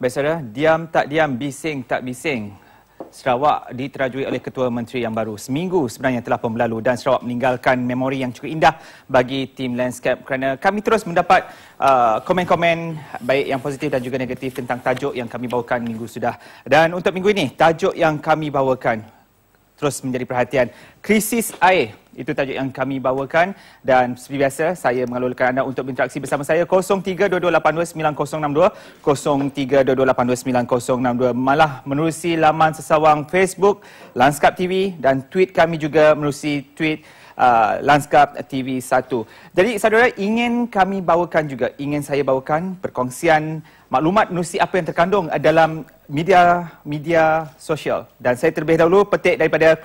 Baik saudara, diam tak diam, bising tak bising. Sarawak diterajui oleh Ketua Menteri yang baru. Seminggu sebenarnya telah pun berlalu dan Sarawak meninggalkan memori yang cukup indah bagi tim Landscape kerana kami terus mendapat komen-komen baik yang positif dan juga negatif tentang tajuk yang kami bawakan minggu sudah. Dan untuk minggu ini, tajuk yang kami bawakan terus menjadi perhatian, krisis air. Itu tajuk yang kami bawakan dan seperti biasa saya mengalurkan anda untuk berinteraksi bersama saya 0322829062 0322829062 malah menerusi laman sesawang Facebook Lanskap TV dan tweet kami juga menerusi tweet Lanskap TV 1. Jadi saudara, ingin saya bawakan perkongsian maklumat menerusi apa yang terkandung dalam media sosial. Dan saya terlebih dahulu petik daripada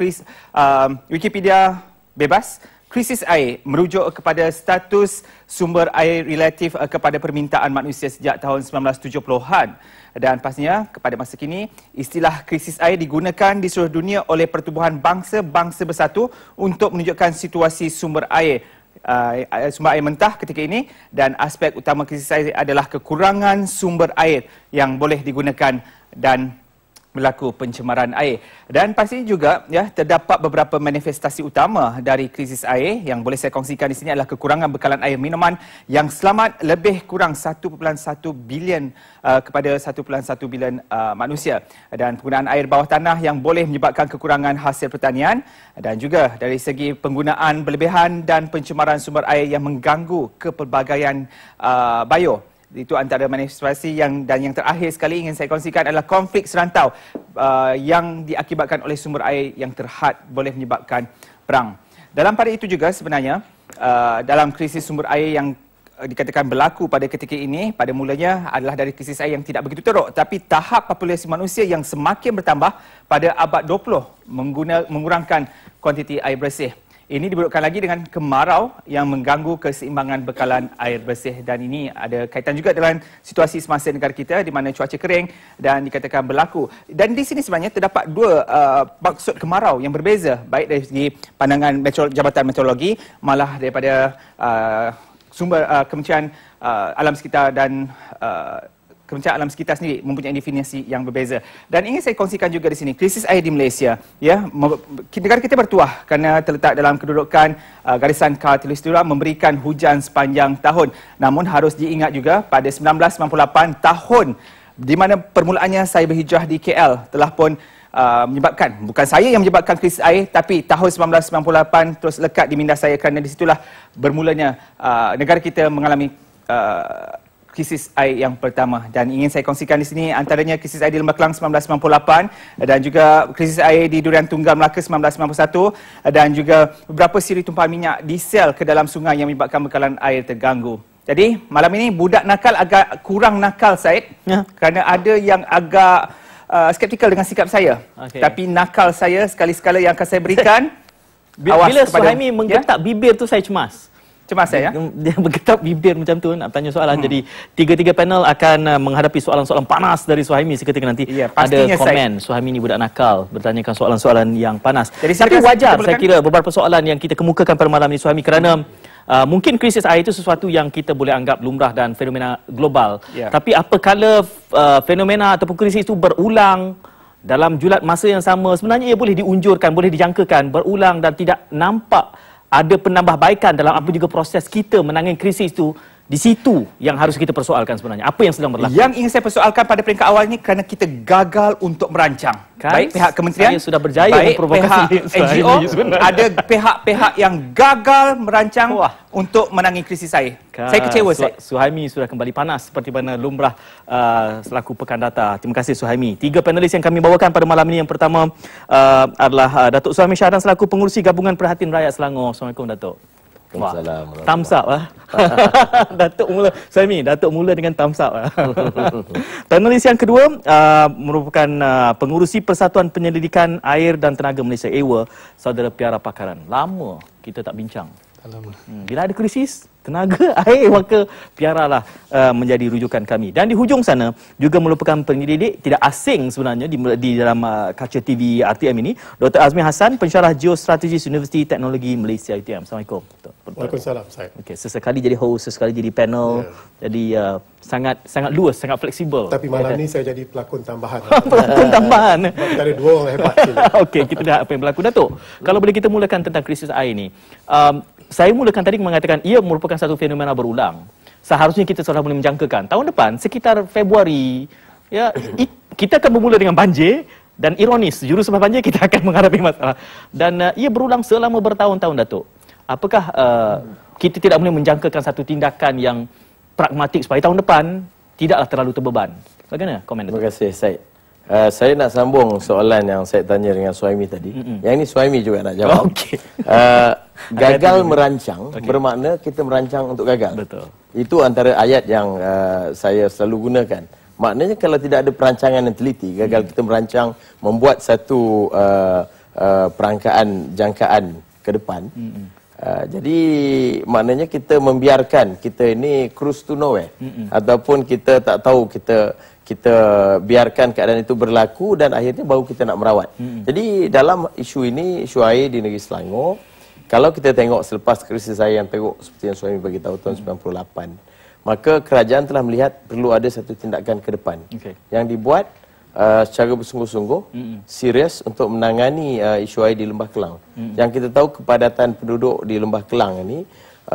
Wikipedia bebas. Krisis air merujuk kepada status sumber air relatif kepada permintaan manusia sejak tahun 1970-an. Dan pastinya kepada masa kini, istilah krisis air digunakan di seluruh dunia oleh pertubuhan bangsa-bangsa bersatu untuk menunjukkan situasi sumber air mentah ketika ini, dan aspek utama krisis air adalah kekurangan sumber air yang boleh digunakan dan berlaku pencemaran air. Dan pasti juga terdapat beberapa manifestasi utama dari krisis air yang boleh saya kongsikan di sini adalah kekurangan bekalan air minuman yang selamat lebih kurang 1.1 bilion kepada 1.1 bilion manusia, dan penggunaan air bawah tanah yang boleh menyebabkan kekurangan hasil pertanian, dan juga dari segi penggunaan berlebihan dan pencemaran sumber air yang mengganggu kepelbagaian bio. Itu antara manifestasi yang terakhir sekali ingin saya kongsikan adalah konflik serantau yang diakibatkan oleh sumber air yang terhad boleh menyebabkan perang. Dalam pada itu juga sebenarnya dalam krisis sumber air yang dikatakan berlaku pada ketika ini, pada mulanya adalah dari krisis air yang tidak begitu teruk, tapi tahap populasi manusia yang semakin bertambah pada abad 20 mengurangkan kuantiti air bersih. Ini diberukkan lagi dengan kemarau yang mengganggu keseimbangan bekalan air bersih, dan ini ada kaitan juga dengan situasi semasa negara kita di mana cuaca kering dan dikatakan berlaku. Dan di sini sebenarnya terdapat dua maksud kemarau yang berbeza, baik dari segi pandangan Jabatan Meteorologi malah daripada sumber Kementerian Alam Sekitar dan Kementerian Alam Sekitar sendiri mempunyai definisi yang berbeza. Dan ingin saya kongsikan juga di sini, krisis air di Malaysia. Negara kita bertuah kerana terletak dalam kedudukan garisan khatulistiwa memberikan hujan sepanjang tahun. Namun harus diingat juga pada 1998, tahun di mana permulaannya saya berhijrah di KL, telah pun menyebabkan, bukan saya yang menyebabkan krisis air, tapi tahun 1998 terus lekat di minda saya kerana disitulah bermulanya negara kita mengalami krisis air yang pertama. Dan ingin saya kongsikan di sini antaranya krisis air di Lembah Kelang 1998 dan juga krisis air di Durian Tunggal Melaka 1991 dan juga beberapa siri tumpahan minyak diesel ke dalam sungai yang menyebabkan bekalan air terganggu. Jadi malam ini budak nakal agak kurang nakal, Syed, kerana ada yang agak skeptikal dengan sikap saya. Tapi nakal saya sekali-sekala yang akan saya berikan bila Suhaimi menggetak bibir tu saya cemas. Cemas saya? Dia bergetak bibir macam tu nak tanya soalan. Jadi tiga-tiga panel akan menghadapi soalan-soalan panas dari Suhaimi seketika nanti. Ada komen Suhaimi ni budak nakal bertanyakan soalan-soalan yang panas. Jadi, tapi wajar saya kira beberapa soalan yang kita kemukakan pada malam ini, Suhaimi, kerana mungkin krisis air itu sesuatu yang kita boleh anggap lumrah dan fenomena global. Tapi apakala fenomena ataupun krisis itu berulang dalam julat masa yang sama, sebenarnya ia boleh diunjurkan, boleh dijangkakan berulang dan tidak nampak ada penambahbaikan dalam apa juga proses kita menangani krisis itu. Di situ yang harus kita persoalkan sebenarnya. Apa yang sedang berlaku? Yang ingin saya persoalkan pada peringkat awal ini kerana kita gagal untuk merancang. Baik pihak kementerian, saya sudah berjaya baik pihak NGO, ada pihak-pihak yang gagal merancang untuk menangani krisis air. Saya kecewa, Suhaimi sudah kembali panas seperti mana lumrah selaku pekan data. Terima kasih, Suhaimi. Tiga panelis yang kami bawakan pada malam ini. Yang pertama adalah Datuk Suhaimi Shahran selaku pengurusi Gabungan Perhatian Rakyat Selangor. Assalamualaikum, Datuk. Thumbs up Datuk mula, Suhaimi, Datuk mula dengan thumbs up. Panelis yang kedua merupakan pengurusi Persatuan Penyelidikan Air dan Tenaga Malaysia, AWA, Saudara Piara Pakaran. Lama kita tak bincang Bila ada krisis, tenaga, air, maka piaralah menjadi rujukan kami. Dan di hujung sana juga merupakan penyelidik tidak asing sebenarnya di dalam kaca TV RTM ini, Dr. Azmi Hassan, pensyarah Geostrategis Universiti Teknologi Malaysia UTM. Assalamualaikum. Waalaikumsalam. Okey, sesekali jadi host, sesekali jadi panel. Jadi sangat luas, sangat fleksibel. Tapi malam ni saya jadi pelakon tambahan. Pelakon tambahan. Kita ada dua orang hebat. Okey, kita lihat apa yang berlaku. Datuk, kalau boleh kita mulakan tentang krisis air ni. Saya mulakan tadi mengatakan ia merupakan satu fenomena berulang. Seharusnya kita sudah boleh menjangkakan tahun depan sekitar Februari kita akan bermula dengan banjir, dan ironis juru sebab banjir kita akan menghadapi masalah, dan ia berulang selama bertahun-tahun, Datuk. Apakah kita tidak boleh menjangkakan satu tindakan yang pragmatik supaya tahun depan tidaklah terlalu terbeban? Bagaimana komen Datuk? Terima kasih, Syed. Saya nak sambung soalan yang saya tanya dengan Suhaimi tadi. Yang ini Suhaimi juga nak jawab. Okey. Gagal merancang bermakna kita merancang untuk gagal. Betul. Itu antara ayat yang saya selalu gunakan. Maknanya kalau tidak ada perancangan yang teliti, gagal kita merancang membuat satu perangkaan jangkaan ke depan. Jadi maknanya kita membiarkan kita ini cruise to nowhere, ataupun kita tak tahu, kita biarkan keadaan itu berlaku dan akhirnya baru kita nak merawat. Jadi dalam isu ini, isu air di negeri Selangor, kalau kita tengok selepas krisis air yang teruk seperti yang Suhaimi bagi tahu tahun 98, maka kerajaan telah melihat perlu ada satu tindakan ke depan yang dibuat secara bersungguh-sungguh, serius untuk menangani isu air di Lembah Kelang. Yang kita tahu kepadatan penduduk di Lembah Kelang ini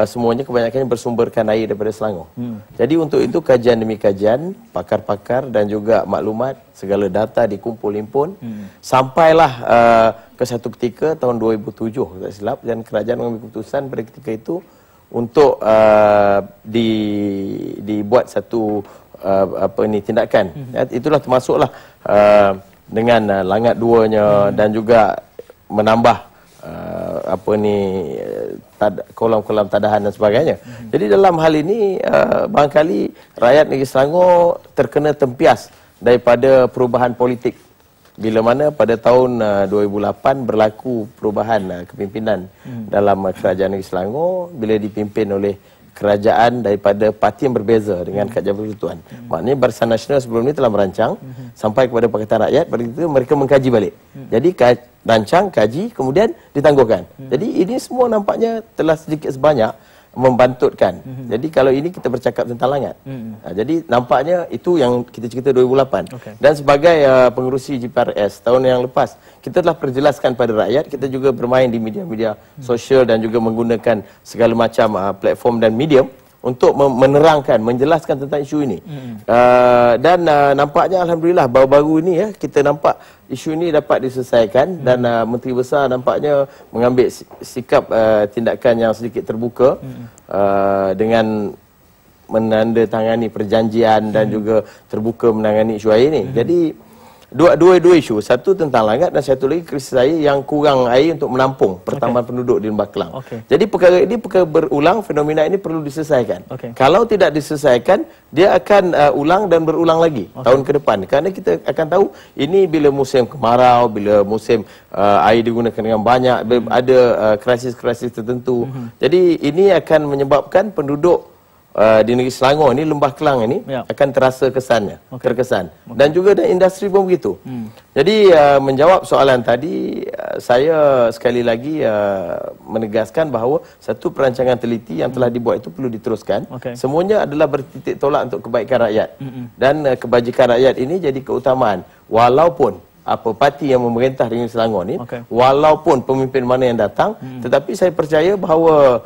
semuanya kebanyakannya bersumberkan air daripada Selangor. Jadi untuk itu kajian demi kajian, pakar-pakar dan juga maklumat, segala data dikumpul-impun, sampailah ke satu ketika tahun 2007 tak silap, dan kerajaan mengambil keputusan pada ketika itu untuk dibuat satu tindakan. Itulah termasuklah dengan langat duanya dan juga menambah kolam-kolam tadahan dan sebagainya. Jadi dalam hal ini barangkali rakyat negeri Selangor terkena tempias daripada perubahan politik, bila mana pada tahun 2008 berlaku perubahan kepimpinan dalam kerajaan negeri Selangor bila dipimpin oleh kerajaan daripada parti yang berbeza dengan Kerajaan Persekutuan. Maknanya Barisan Nasional sebelum ini telah merancang sampai kepada Pakatan Rakyat, pada itu mereka mengkaji balik. Jadi rancang, kaji, kemudian ditangguhkan. Jadi ini semua nampaknya telah sedikit sebanyak membantutkan. Jadi kalau ini kita bercakap tentang langat. Jadi nampaknya itu yang kita cerita 2008. Dan sebagai pengerusi GPRS tahun yang lepas, kita telah perjelaskan pada rakyat, kita juga bermain di media-media sosial dan juga menggunakan segala macam platform dan medium untuk menerangkan, menjelaskan tentang isu ini. Dan nampaknya alhamdulillah baru-baru ini kita nampak isu ini dapat diselesaikan, dan Menteri Besar nampaknya mengambil sikap tindakan yang sedikit terbuka dengan menandatangani perjanjian dan juga terbuka menangani isu air ini. Jadi dua isu, satu tentang langat dan satu lagi krisis air yang kurang air untuk menampung pertambahan penduduk di Lembah Kelang. Jadi perkara ini berulang, fenomena ini perlu diselesaikan. Kalau tidak diselesaikan, dia akan ulang dan berulang lagi tahun ke depan. Kerana kita akan tahu ini bila musim kemarau, bila musim air digunakan dengan banyak, ada krisis-krisis tertentu. Jadi ini akan menyebabkan penduduk di negeri Selangor ini, Lembah Kelang ini akan terasa kesannya, terkesan. Dan juga dan industri pun begitu. Jadi menjawab soalan tadi, saya sekali lagi menegaskan bahawa satu perancangan teliti yang telah dibuat itu perlu diteruskan. Semuanya adalah bertitik tolak untuk kebaikan rakyat. Dan kebajikan rakyat ini jadi keutamaan. Walaupun apa parti yang memerintah di negeri Selangor ini, walaupun pemimpin mana yang datang, tetapi saya percaya bahawa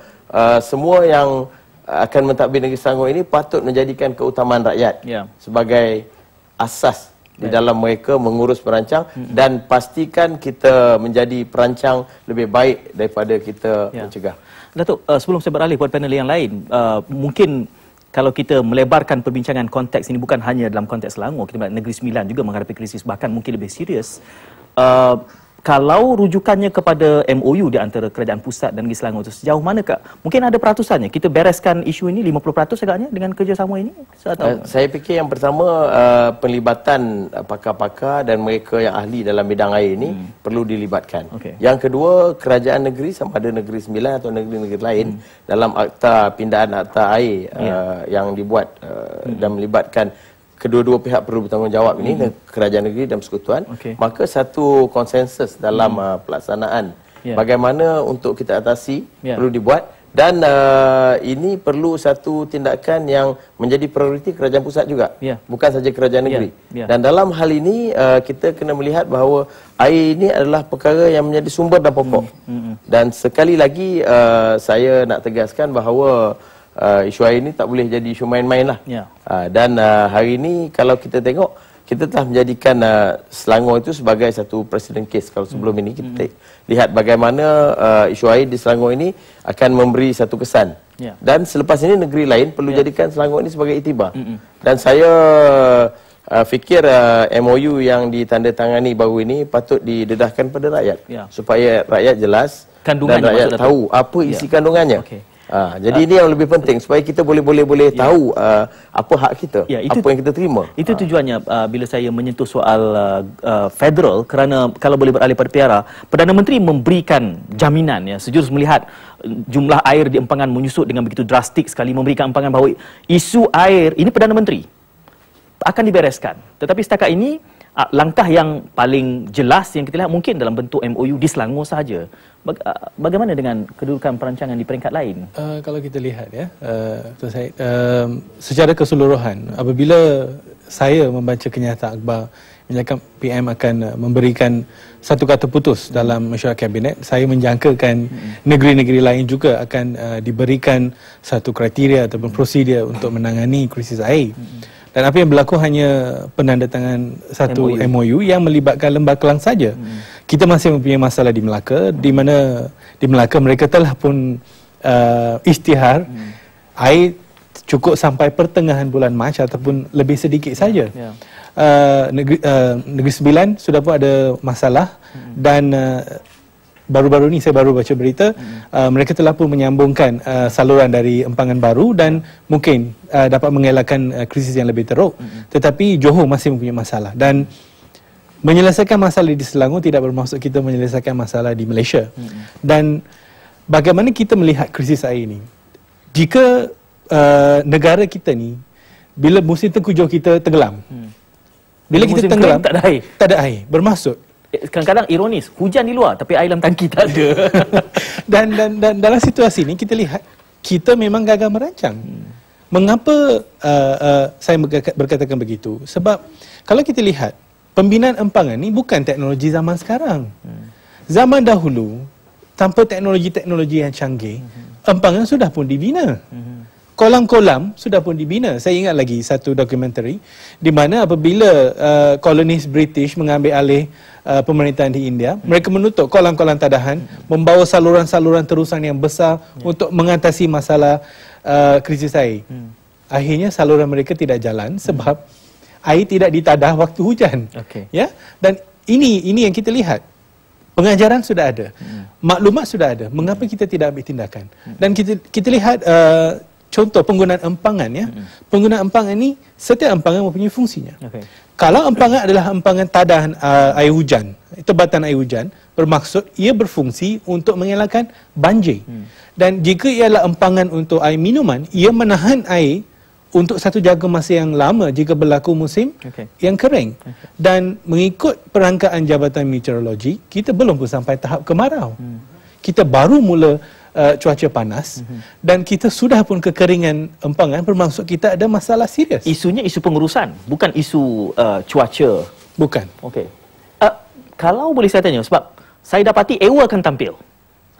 semua yang akan mentadbir negeri Selangor ini patut menjadikan keutamaan rakyat sebagai asas di dalam mereka mengurus perancang, dan pastikan kita menjadi perancang lebih baik daripada kita mencegah. Datuk, sebelum saya beralih kepada panel yang lain, mungkin kalau kita melebarkan perbincangan konteks ini bukan hanya dalam konteks Selangor, kita melihat Negeri Sembilan juga menghadapi krisis bahkan mungkin lebih serius. kalau rujukannya kepada MOU di antara kerajaan pusat dan Negeri Selangor itu, sejauh mana Kak? Mungkin ada peratusannya. Kita bereskan isu ini 50% agaknya dengan kerjasama ini? Saya fikir yang pertama, penlibatan pakar-pakar dan mereka yang ahli dalam bidang air ini perlu dilibatkan. Yang kedua, kerajaan negeri sama ada Negeri Sembilan atau negeri-negeri lain dalam akta pindahan akta air yang dibuat dan melibatkan kedua-dua pihak perlu bertanggungjawab ini, kerajaan negeri dan persekutuan, maka satu konsensus dalam pelaksanaan bagaimana untuk kita atasi perlu dibuat, dan ini perlu satu tindakan yang menjadi prioriti kerajaan pusat juga, bukan saja kerajaan negeri. Dan dalam hal ini kita kena melihat bahawa air ini adalah perkara yang menjadi sumber dan pokok. Dan sekali lagi saya nak tegaskan bahawa isu air ini tak boleh jadi isu main-main lah. Dan hari ini kalau kita tengok, kita telah menjadikan Selangor itu sebagai satu presiden case. Kalau sebelum ini kita lihat bagaimana isu air di Selangor ini akan memberi satu kesan. Dan selepas ini negeri lain perlu jadikan Selangor ini sebagai iktibar. Dan saya fikir MOU yang ditandatangani baru ini patut didedahkan pada rakyat, supaya rakyat jelas dan rakyat tahu apa isi kandungannya. Jadi ini yang lebih penting, supaya kita boleh tahu apa hak kita, apa yang kita terima. Itu tujuannya bila saya menyentuh soal federal, kerana kalau boleh beralih pada PIARA, Perdana Menteri memberikan jaminan, sejurus melihat jumlah air di empangan menyusut dengan begitu drastik sekali, memberikan empangan bahawa isu air ini Perdana Menteri akan dibereskan. Tetapi setakat ini langkah yang paling jelas yang kita lihat mungkin dalam bentuk MOU di Selangor sahaja. Bagaimana dengan kedudukan perancangan di peringkat lain? Kalau kita lihat secara keseluruhan, apabila saya membaca kenyataan akhbar menyatakan PM akan memberikan satu kata putus dalam mesyuarat kabinet, saya menjangkakan negeri-negeri lain juga akan diberikan satu kriteria ataupun prosedur untuk menangani krisis air. Dan apa yang berlaku hanya penandatangan satu MOU yang melibatkan Lembah Kelang saja. Kita masih mempunyai masalah di Melaka, di mana di Melaka mereka telah pun isytihar air cukup sampai pertengahan bulan Mac ataupun lebih sedikit saja. Negeri Sembilan sudah pun ada masalah, dan baru-baru ni saya baru baca berita, mereka telah pun menyambungkan saluran dari empangan baru dan mungkin dapat mengelakkan krisis yang lebih teruk. Tetapi Johor masih mempunyai masalah, dan menyelesaikan masalah di Selangor tidak bermaksud kita menyelesaikan masalah di Malaysia. Dan bagaimana kita melihat krisis air ini? Jika negara kita ni bila musim tengkujuh kita tenggelam, bila kita tenggelam tak ada air, bermaksud kadang-kadang ironis, hujan di luar tapi air dalam tangki tak ada. dan dalam situasi ini kita lihat kita memang gagal merancang. Mengapa saya berkatakan begitu? Sebab kalau kita lihat pembinaan empangan ni bukan teknologi zaman sekarang. Zaman dahulu tanpa teknologi-teknologi yang canggih, empangan sudah pun dibina. Kolam-kolam sudah pun dibina. Saya ingat lagi satu dokumentari di mana apabila kolonis British mengambil alih pemerintahan di India, mereka menutup kolam-kolam tadahan, membawa saluran-saluran terusan yang besar untuk mengatasi masalah krisis air. Akhirnya saluran mereka tidak jalan sebab air tidak ditadah waktu hujan. Ya? Dan ini yang kita lihat. Pengajaran sudah ada. Maklumat sudah ada. Mengapa kita tidak ambil tindakan? Dan kita lihat contoh penggunaan empangan, ya. Penggunaan empangan ni, setiap empangan mempunyai fungsinya. Kalau empangan adalah empangan tadahan air hujan, tebatan air hujan, bermaksud ia berfungsi untuk mengelakkan banjir. Dan jika ia adalah empangan untuk air minuman, ia menahan air untuk satu jangka masa yang lama jika berlaku musim yang kering. Dan mengikut perangkaan Jabatan Meteorologi, kita belum pun sampai tahap kemarau. Kita baru mula cuaca panas, dan kita sudah pun kekeringan empangan, bermaksud kita ada masalah serius. Isunya isu pengurusan, bukan isu cuaca. Bukan. Kalau boleh saya tanya, sebab saya dapati EWA akan tampil.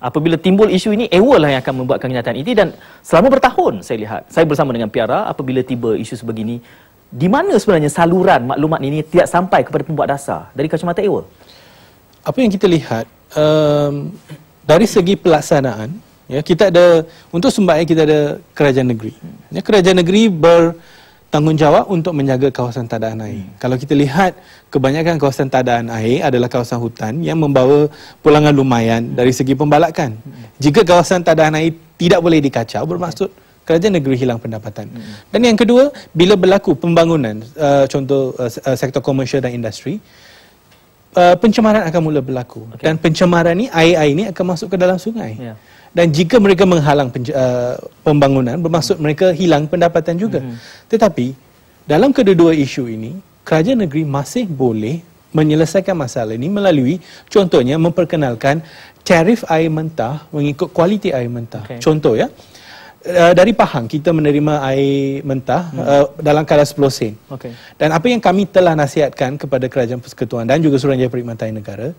Apabila timbul isu ini, EWA lah yang akan membuatkan kenyataan ini, dan selama bertahun saya lihat, saya bersama dengan PIARA, apabila tiba isu sebegini, di mana sebenarnya saluran maklumat ini tidak sampai kepada pembuat dasar dari kacamata EWA? Apa yang kita lihat, dari segi pelaksanaan, ya, kita ada, untuk sumber air kita ada kerajaan negeri. Ya, kerajaan negeri tanggungjawab untuk menjaga kawasan tadaan air. Kalau kita lihat, kebanyakan kawasan tadaan air adalah kawasan hutan yang membawa pulangan lumayan dari segi pembalakan. Jika kawasan tadaan air tidak boleh dikacau, bermaksud kerajaan negeri hilang pendapatan. Dan yang kedua, bila berlaku pembangunan, contoh sektor komersial dan industri, pencemaran akan mula berlaku. Dan pencemaran ni, air-air ni akan masuk ke dalam sungai. Dan jika mereka menghalang pembangunan, bermaksud mereka hilang pendapatan juga. Tetapi, dalam kedua-dua isu ini, kerajaan negeri masih boleh menyelesaikan masalah ini melalui, contohnya, memperkenalkan tarif air mentah mengikut kualiti air mentah. Contoh ya, dari Pahang kita menerima air mentah dalam kadar 10 sen. Dan apa yang kami telah nasihatkan kepada Kerajaan Persekutuan dan juga Suruhanjaya Perkhidmatan Negara,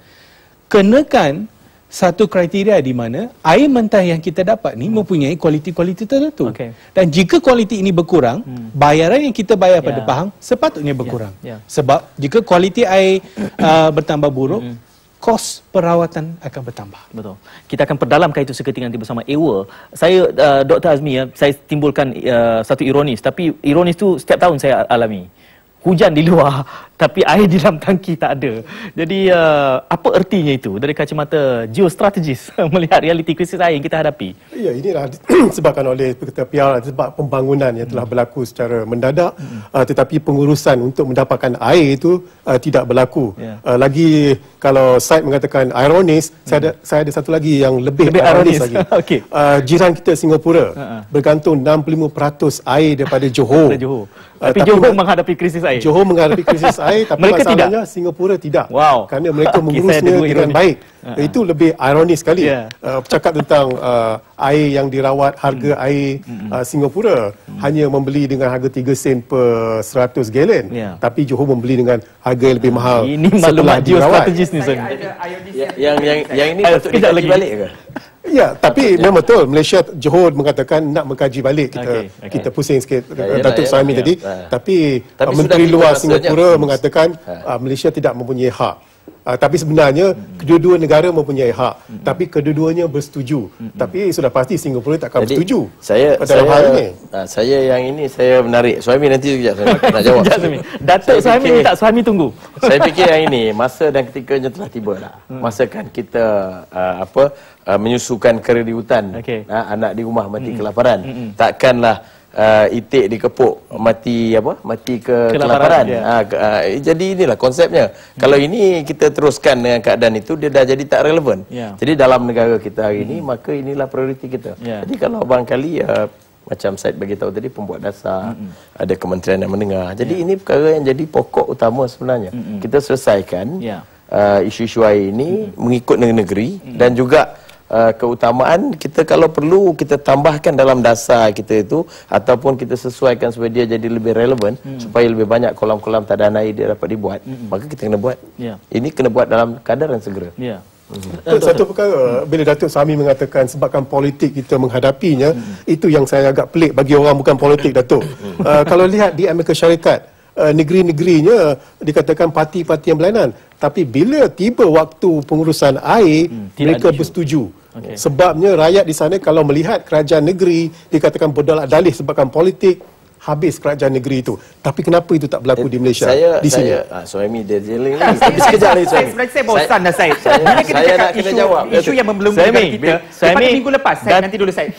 kenakan satu kriteria di mana air mentah yang kita dapat ni mempunyai kualiti-kualiti tertentu. Dan jika kualiti ini berkurang, bayaran yang kita bayar pada Pahang sepatutnya berkurang. Sebab jika kualiti air bertambah buruk, kos perawatan akan bertambah. Betul. Kita akan perdalamkan itu seketika nanti bersama Ewa. Saya, Dr. Azmi, saya timbulkan satu ironis. Tapi ironis tu setiap tahun saya alami. Hujan di luar, tapi air di dalam tangki tak ada. Jadi, apa ertinya itu dari kacamata geostrategis melihat realiti krisis air yang kita hadapi? Ya, inilah disebabkan oleh PR, sebab pembangunan yang telah berlaku secara mendadak, tetapi pengurusan untuk mendapatkan air itu tidak berlaku. Lagi kalau Syed mengatakan ironis, saya ada satu lagi yang lebih ironis lagi. Jiran kita Singapura bergantung 65% air daripada Johor. Tapi Johor menghadapi krisis air. Johor menghadapi krisis air, tapi mereka masalahnya tidak. Singapura tidak. Kerana mereka mengurusnya dengan baik. Itu lebih ironis sekali. Bercakap tentang air yang dirawat, harga air Singapura hanya membeli dengan harga 3 sen per 100 galen. Tapi Johor membeli dengan harga yang lebih mahal. Ini maklumat geostrategis ni. Yang ini patut dikaji balik ke? Ya, tapi memang betul Malaysia, Johor mengatakan nak mengkaji balik. Kita pusing sikit Datuk Suhaimi tadi. Tapi Menteri Luar Singapura mengatakan Malaysia tidak mempunyai hak. Tapi sebenarnya kedua-dua negara mempunyai hak. Tapi kedua-duanya bersetuju. Tapi sudah pasti Singapura tak akan bersetuju dalam hal ini. Saya yang ini saya menarik. Suhaimi nanti sekejap saya nak jawab. Datuk Suhaimi minta Suhaimi tunggu. Saya fikir yang ini masa dan ketikanya telah tiba lah. Masa kan kita menyusukan kera di hutan, anak di rumah mati kelaparan. Takkanlah itik dikepuk mati kelaparan. Jadi inilah konsepnya. Kalau ini kita teruskan dengan keadaan itu, dia dah jadi tak relevan. Jadi dalam negara kita hari ini, maka inilah prioriti kita. Jadi kalau barangkali macam Syed bagi tahu tadi, pembuat dasar, ada kementerian yang mendengar. Jadi ini perkara yang jadi pokok utama sebenarnya. Kita selesaikan isu-isu air ini mengikut negeri dan juga keutamaan kita, kalau perlu kita tambahkan dalam dasar kita itu, ataupun kita sesuaikan supaya dia jadi lebih relevan, supaya lebih banyak kolam-kolam tadaan air dia dapat dibuat, maka kita kena buat. Ini kena buat dalam kadar yang segera. Satu perkara, bila Datuk Suhaimi mengatakan sebabkan politik kita menghadapinya, itu yang saya agak pelik bagi orang bukan politik, Datuk. Kalau lihat di Amerika Syarikat, negeri-negerinya dikatakan parti-parti yang berlainan, tapi bila tiba waktu pengurusan air, mereka bersetuju. Sebabnya rakyat di sana kalau melihat kerajaan negeri dikatakan berdalih sebabkan politik, habis kerajaan negeri itu. Tapi kenapa itu tak berlaku di Malaysia? Di sini. Suhaimi dia jeling lagi. Tapi sekejap lagi Suhaimi. Saya bosan dah Syed. Saya nak kena jawab. Isu yang membelenggu kita. Daripada minggu lepas, nanti dulu Syed.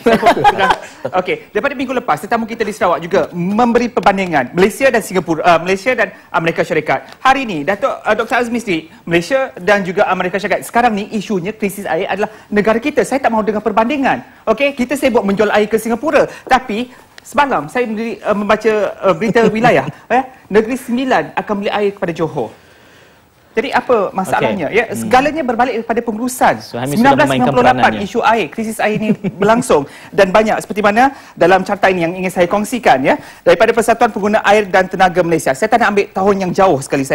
Okey, daripada minggu lepas tetamu kita di Sarawak juga memberi perbandingan Malaysia dan Singapura, Malaysia dan Amerika Syarikat. Hari ini Dr. Azmi sendiri, Malaysia dan juga Amerika Syarikat. Sekarang ni isunya krisis air adalah negara kita. Saya tak mahu dengar perbandingan. Okey, kita sibuk menjual air ke Singapura, tapi semalam saya membaca berita wilayah, Negeri Sembilan akan beli air kepada Johor. Jadi apa masalahnya? Segalanya berbalik kepada pengurusan. 1998 isu air, krisis air ini berlangsung, dan banyak seperti mana dalam carta ini yang ingin saya kongsikan daripada Persatuan Pengguna Air dan Tenaga Malaysia. Saya tak nak ambil tahun yang jauh sekali,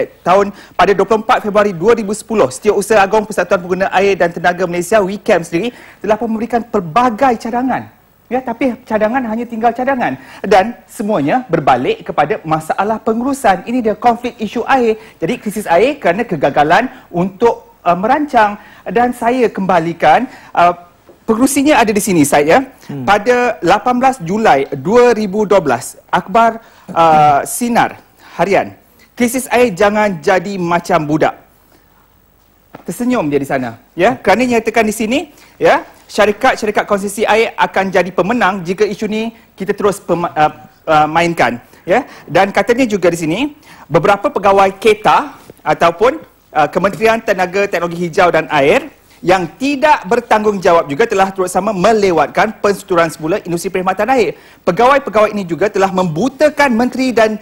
pada 24 Februari 2010, Setiausaha Agong Persatuan Pengguna Air dan Tenaga Malaysia WICAM sendiri telah memberikan pelbagai cadangan. Tapi cadangan hanya tinggal cadangan, dan semuanya berbalik kepada masalah pengurusan. Ini dia konflik isu air. Jadi krisis air kerana kegagalan untuk merancang. Dan saya kembalikan pengerusinya ada di sini, Syed Pada 18 Julai 2012, akhbar Sinar Harian, krisis air jangan jadi macam budak. Tersenyum dia di sana, ya, kerana nyatakan di sini, ya, syarikat konsesi air akan jadi pemenang jika isu ni kita terus mainkan, ya. Dan katanya juga di sini beberapa pegawai KETA ataupun Kementerian Tenaga Teknologi Hijau dan Air yang tidak bertanggungjawab juga telah turut sama melewatkan pensuturan semula industri perkhidmatan air. Pegawai-pegawai ini juga telah membutakan menteri dan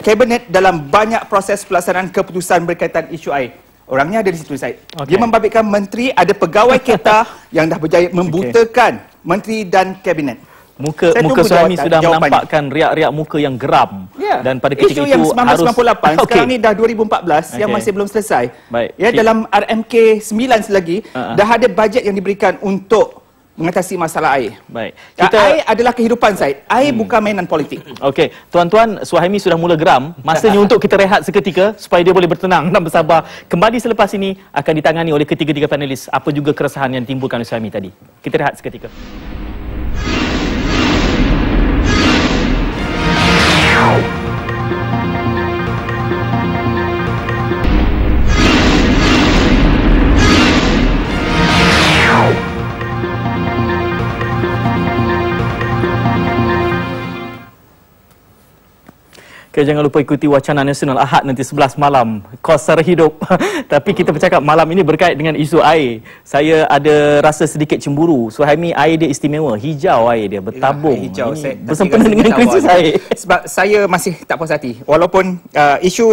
kabinet dalam banyak proses pelaksanaan keputusan berkaitan isu air. Orangnya ada di situ, Syed. Dia membabitkan menteri, ada pegawai KETA yang dah berjaya membutakan menteri dan kabinet. Muka Suhaimi sudah menampakkan riak-riak muka yang geram. Ya. Dan pada ketika isu yang itu 1998 sekarang ni dah 2014 yang masih belum selesai. Baik. Ya, dalam RMK 9 selagi dah ada bajet yang diberikan untuk mengatasi masalah air. Baik. Air adalah kehidupan, Syed. Air bukan mainan politik. Okey, tuan-tuan, Suhaimi sudah mula geram. Masanya untuk kita rehat seketika supaya dia boleh bertenang dan bersabar. Kembali selepas ini akan ditangani oleh ketiga-tiga panelis apa juga keresahan yang ditimbulkan oleh Suhaimi tadi. Kita rehat seketika. Okay, jangan lupa ikuti Wacana Nasional Ahad nanti 11 malam, kos sara hidup. Tapi kita bercakap malam ini berkait dengan isu air. Saya ada rasa sedikit cemburu. Suhaimi, air dia istimewa, hijau air dia, bertabung. Ya, hijau. Bersempena dengan krisis air. Sebab saya masih tak puas hati. Walaupun isu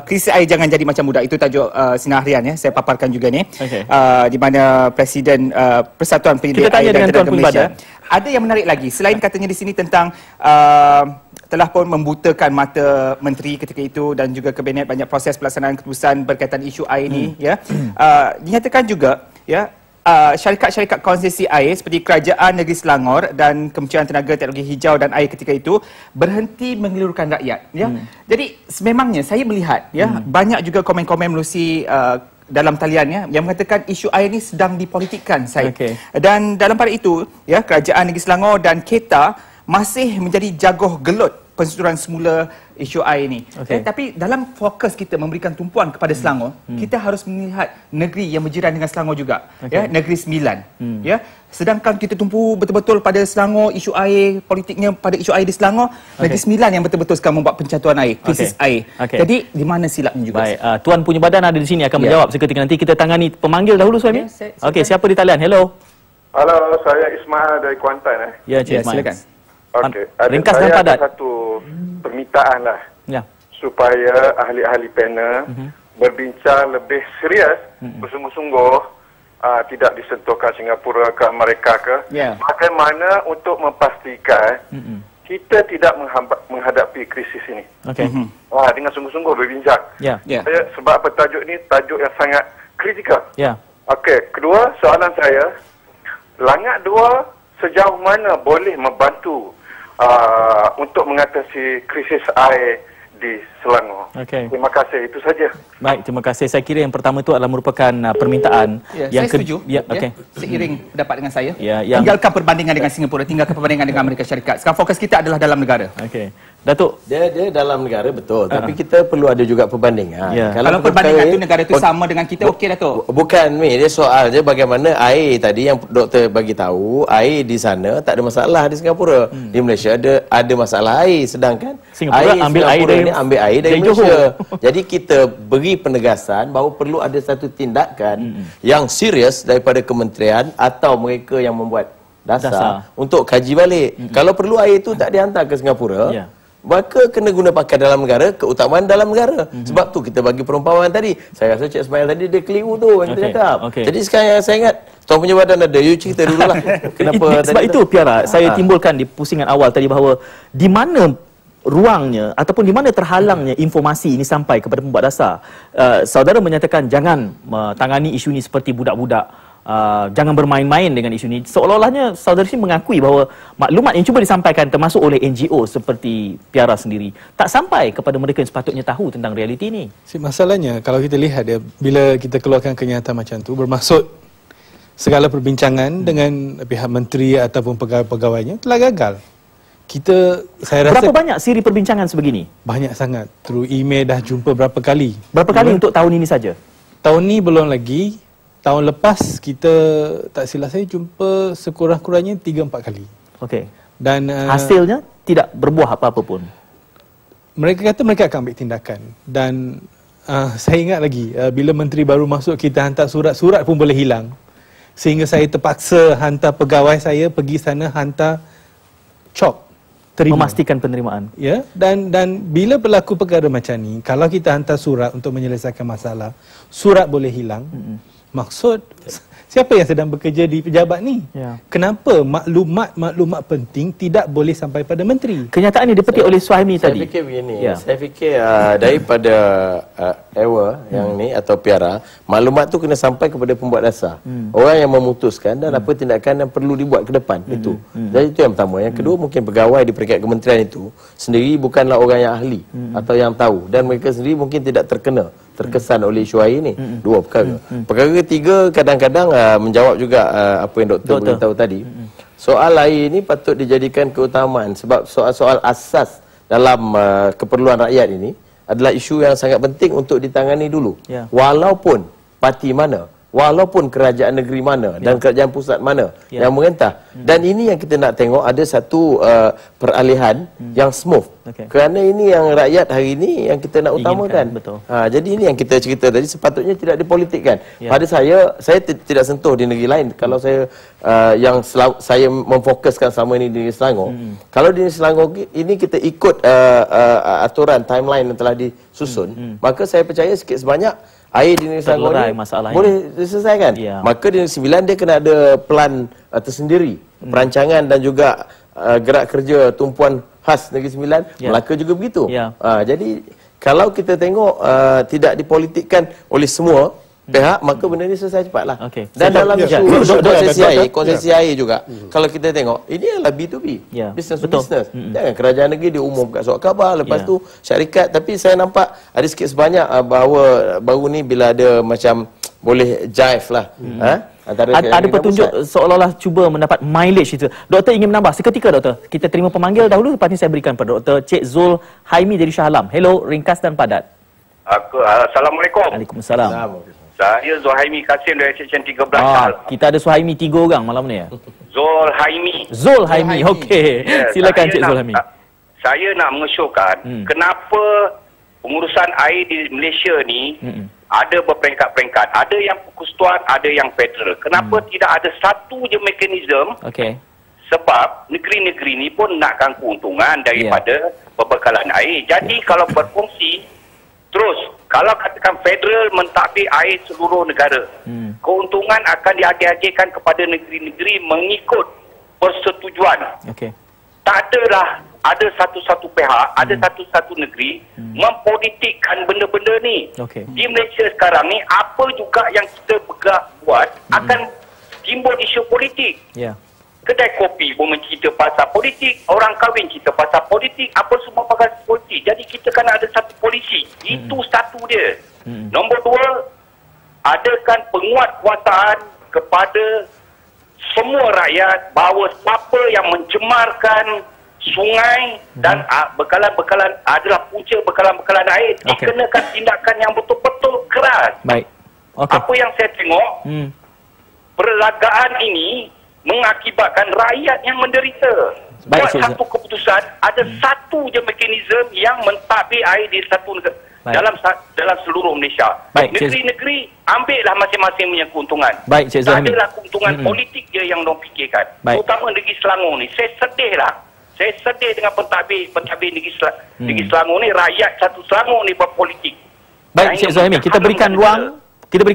krisis air jangan jadi macam budak, itu tajuk Sinar Harian, ya. Saya paparkan juga ni. Okay. Di mana Presiden Persatuan Penyedia Air dan Tenaga Malaysia. Ada yang menarik lagi, selain katanya di sini tentang telah pun membutakan mata menteri ketika itu dan juga kabinet banyak proses pelaksanaan keputusan berkaitan isu air ini, ya. Dinyatakan juga, ya, syarikat-syarikat konsesi air seperti Kerajaan Negeri Selangor dan Kementerian Tenaga Teknologi Hijau dan Air ketika itu berhenti mengelurkan rakyat, ya. Jadi sememangnya saya melihat, ya, banyak juga komen-komen melalui dalam taliannya yang mengatakan isu air ini sedang dipolitikkan, saya. Okay. Dan dalam pada itu, ya, Kerajaan Negeri Selangor dan KETA masih menjadi jagoh gelut pensuturan semula isu air ini. Okay. Tapi dalam fokus kita memberikan tumpuan kepada Selangor, kita harus melihat negeri yang berjiran dengan Selangor juga, ya, Negeri Sembilan. Ya, sedangkan kita tumpu betul-betul pada Selangor, isu air, politiknya pada isu air di Selangor, Negeri Sembilan yang betul-betul sekarang membuat pencatuan air, krisis air. Jadi di mana silapnya juga? Baik, tuan punya badan ada di sini akan menjawab seketika nanti. Kita tangani pemanggil dahulu, Suhaimi. Okey, siapa di talian? Hello. Halo, saya Ismail dari Kuantan. Ya, Cik Ismail. Silakan. Okey, ringkas dan padat. Ada satu permintaan lah, ya, supaya ahli-ahli panel berbincang lebih serius, bersungguh-sungguh, tidak disentuhkan Singapura ke Amerika ke, bagaimana untuk memastikan kita tidak menghadapi krisis ini. Dengan sungguh-sungguh berbincang. Sebab tajuk ini tajuk yang sangat kritikal. Okey, kedua soalan saya, Langat 2 sejauh mana boleh membantu untuk mengatasi krisis air di Selangor. Terima kasih, itu saja. Baik, terima kasih. Saya kira yang pertama itu adalah merupakan permintaan yang saya setuju. Seiring pendapat dengan saya. Tinggalkan perbandingan dengan Singapura, tinggalkan perbandingan dengan Amerika Syarikat. Sekarang fokus kita adalah dalam negara. Datuk, dia dalam negara betul, tapi kita perlu ada juga perbandingan. Kalau perbandingan itu negara itu sama dengan kita, okey, Datuk. Bukan, dia soal je bagaimana air tadi yang doktor bagi tahu, air di sana tak ada masalah di Singapura. Di Malaysia ada masalah air, sedangkan Singapura ambil air dari Malaysia. Jadi kita beri penegasan bahawa perlu ada satu tindakan yang serius daripada kementerian atau mereka yang membuat dasar untuk kaji balik. Kalau perlu air itu tak dihantar ke Singapura, maka kena guna pakai dalam negara, keutamaan dalam negara. Sebab tu kita bagi perumpamaan tadi. Saya rasa Cik Ismail tadi dia keliru tu yang kita cakap. Jadi sekarang yang saya ingat, tuan punya badan ada, you cerita dululah. Kenapa sebab itu, Piara, saya timbulkan di pusingan awal tadi bahawa di mana ruangnya ataupun di mana terhalangnya informasi ini sampai kepada pembuat dasar. Saudara menyatakan jangan tangani isu ini seperti budak-budak. Jangan bermain-main dengan isu ini. Seolah-olahnya saudara sini mengakui bahawa maklumat yang cuba disampaikan termasuk oleh NGO seperti Piara sendiri tak sampai kepada mereka yang sepatutnya tahu tentang realiti ini. Masalahnya kalau kita lihat, bila kita keluarkan kenyataan macam tu, bermaksud segala perbincangan dengan pihak menteri ataupun pegawai-pegawainya telah gagal. Saya rasa berapa banyak siri perbincangan sebegini? Banyak sangat. Through email dah jumpa berapa kali. Berapa kali untuk tahun ini saja? Tahun ni belum lagi. Tahun lepas kita tak silap saya jumpa sekurang-kurangnya 3-4 kali. Okey. Dan hasilnya tidak berbuah apa-apa pun. Mereka kata mereka akan ambil tindakan. Dan saya ingat lagi bila menteri baru masuk kita hantar surat pun boleh hilang. Sehingga saya terpaksa hantar pegawai saya pergi sana hantar cop terima. Memastikan penerimaan. Ya, dan bila berlaku perkara macam ni, kalau kita hantar surat untuk menyelesaikan masalah, surat boleh hilang. Maksud siapa yang sedang bekerja di pejabat ni? Ya. Kenapa maklumat penting tidak boleh sampai pada menteri? Kenyataan ini dipetik oleh Suhaimi tadi. Saya fikir begini. Ya. Saya fikir daripada EWA yang ni atau PIARA, maklumat tu kena sampai kepada pembuat dasar. Orang yang memutuskan dan apa tindakan yang perlu dibuat ke depan. Itu. Jadi itu yang pertama. Yang kedua, mungkin pegawai di peringkat kementerian itu sendiri bukanlah orang yang ahli atau yang tahu, dan mereka sendiri mungkin tidak terkesan oleh isu air ni. Dua perkara. Perkara ketiga, kadang-kadang menjawab juga apa yang doktor beritahu tadi. Soal air ni patut dijadikan keutamaan sebab soal-soal asas dalam keperluan rakyat ini adalah isu yang sangat penting untuk ditangani dulu. Walaupun parti mana, walaupun kerajaan negeri mana dan kerajaan pusat mana yang merentah. Dan ini yang kita nak tengok, ada satu peralihan yang smooth. Kerana ini yang rakyat hari ini yang kita nak utamakan. Jadi ini yang kita cerita tadi, sepatutnya tidak dipolitikkan. Pada saya tidak sentuh di negeri lain. Kalau saya saya memfokuskan selama ini di negeri Selangor. Kalau di negeri Selangor ini kita ikut aturan timeline yang telah disusun, maka saya percaya sikit sebanyak air di negeri Selangor ni boleh diselesaikan. Maka di negeri Sembilan dia kena ada plan tersendiri, perancangan dan juga gerak kerja tumpuan khas negeri Sembilan. Melaka juga begitu. Jadi kalau kita tengok tidak dipolitikkan oleh semua pihak, maka benda ni selesai cepatlah. Dan dalam isu konsesi air juga, kalau kita tengok ini adalah B2B, business to business. Jangan kerajaan negeri dia umumkan surat khabar, lepas tu syarikat. Tapi saya nampak ada sikit sebanyak bahawa baru ni bila ada macam boleh jive lah ada petunjuk seolah-olah cuba mendapat mileage itu. Doktor ingin menambah seketika, doktor. Kita terima pemanggil dahulu, lepas ni saya berikan pada Dr. Cik Zul Haimi dari Shah Alam. Hello, ringkas dan padat. Assalamualaikum. Waalaikumsalam. Saya Zuhaimi Kasim dari Seksyen 13. Kita ada Suhaimi 3 orang malam ni ya. Zul Haimi. Okey. Silakan Cik Zul Haimi. Saya nak mengesyorkan kenapa pengurusan air di Malaysia ni ada berperingkat-peringkat. Ada yang persekutuan, ada yang federal. Kenapa tidak ada satu je mekanisme? Sebab negeri-negeri ni pun nakkan keuntungan daripada perbekalan air. Jadi kalau berfungsi terus, kalau katakan federal mentadbir air seluruh negara, keuntungan akan diagih-agihkan kepada negeri-negeri mengikut persetujuan. Tak adalah ada satu-satu pihak, ada satu-satu negeri mempolitikkan benda-benda ni. Di Malaysia sekarang ni, apa juga yang kita buat akan timbul isu politik. Kedai kopi pun mencerita pasal politik, orang kahwin cerita pasal politik, apa semua pasal politik. Jadi kita kan ada satu polisi. Itu satu dia. Nombor 2, adakan penguatkuasaan kepada semua rakyat bahawa siapa yang mencemarkan sungai dan bekalan-bekalan adalah punca bekalan-bekalan air, dikenakan tindakan yang betul-betul keras. Apa yang saya tengok, perlagaan ini mengakibatkan rakyat yang menderita. Buat satu keputusan, ada satu je mekanisme yang mentadbir air di satu negara dalam seluruh Malaysia. Negeri-negeri ambillah masing-masing punya keuntungan. Tak adalah keuntungan politik je yang diorang fikirkan. Terutama negeri Selangor ni. Saya sedih dengan pentadbir negeri Selangor ni. Rakyat satu Selangor ni berpolitik. Baik, Cik Zuhaimi, kita berikan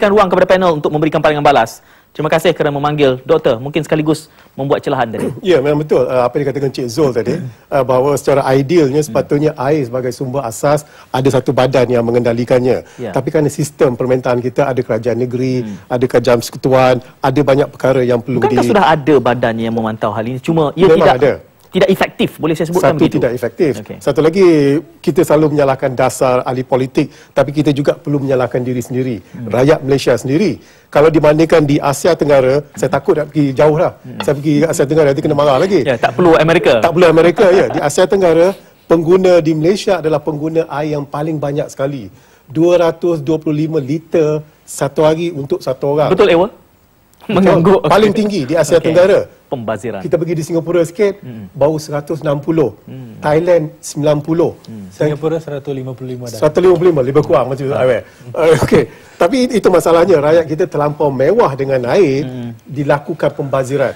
ruang kepada panel untuk memberikan pandangan balas. Terima kasih kerana memanggil. Doktor, mungkin sekaligus membuat celahan tadi. Ya, memang betul apa yang dikatakan Cik Zul tadi, bahawa secara idealnya sepatutnya air sebagai sumber asas ada satu badan yang mengendalikannya. Tapi kerana sistem permintaan kita ada kerajaan negeri, ada kerajaan persekutuan, ada banyak perkara yang perlu Bukankah sudah ada badan yang memantau hal ini? Cuma ia memang tidak ada. tidak efektif, boleh saya sebutkan begitu? Satu, tidak efektif. Satu lagi, kita selalu menyalahkan dasar ahli politik, tapi kita juga perlu menyalahkan diri sendiri, rakyat Malaysia sendiri. Kalau dibandingkan di Asia Tenggara, saya takut nak pergi jauh lah. Saya pergi Asia Tenggara, nanti kena marah lagi. Ya, tak perlu Amerika. Tak perlu Amerika, ya. Di Asia Tenggara, pengguna di Malaysia adalah pengguna air yang paling banyak sekali. 225 liter satu hari untuk satu orang. Betul, Ewa? Mengganggu. Paling tinggi di Asia Tenggara. Pembaziran. Kita pergi di Singapura sikit, baru 160. Thailand 90. Singapura 155 dah. 155, lebih kurang macam tu. Okey. Tapi itu masalahnya, rakyat kita terlampau mewah dengan air, dilakukan pembaziran.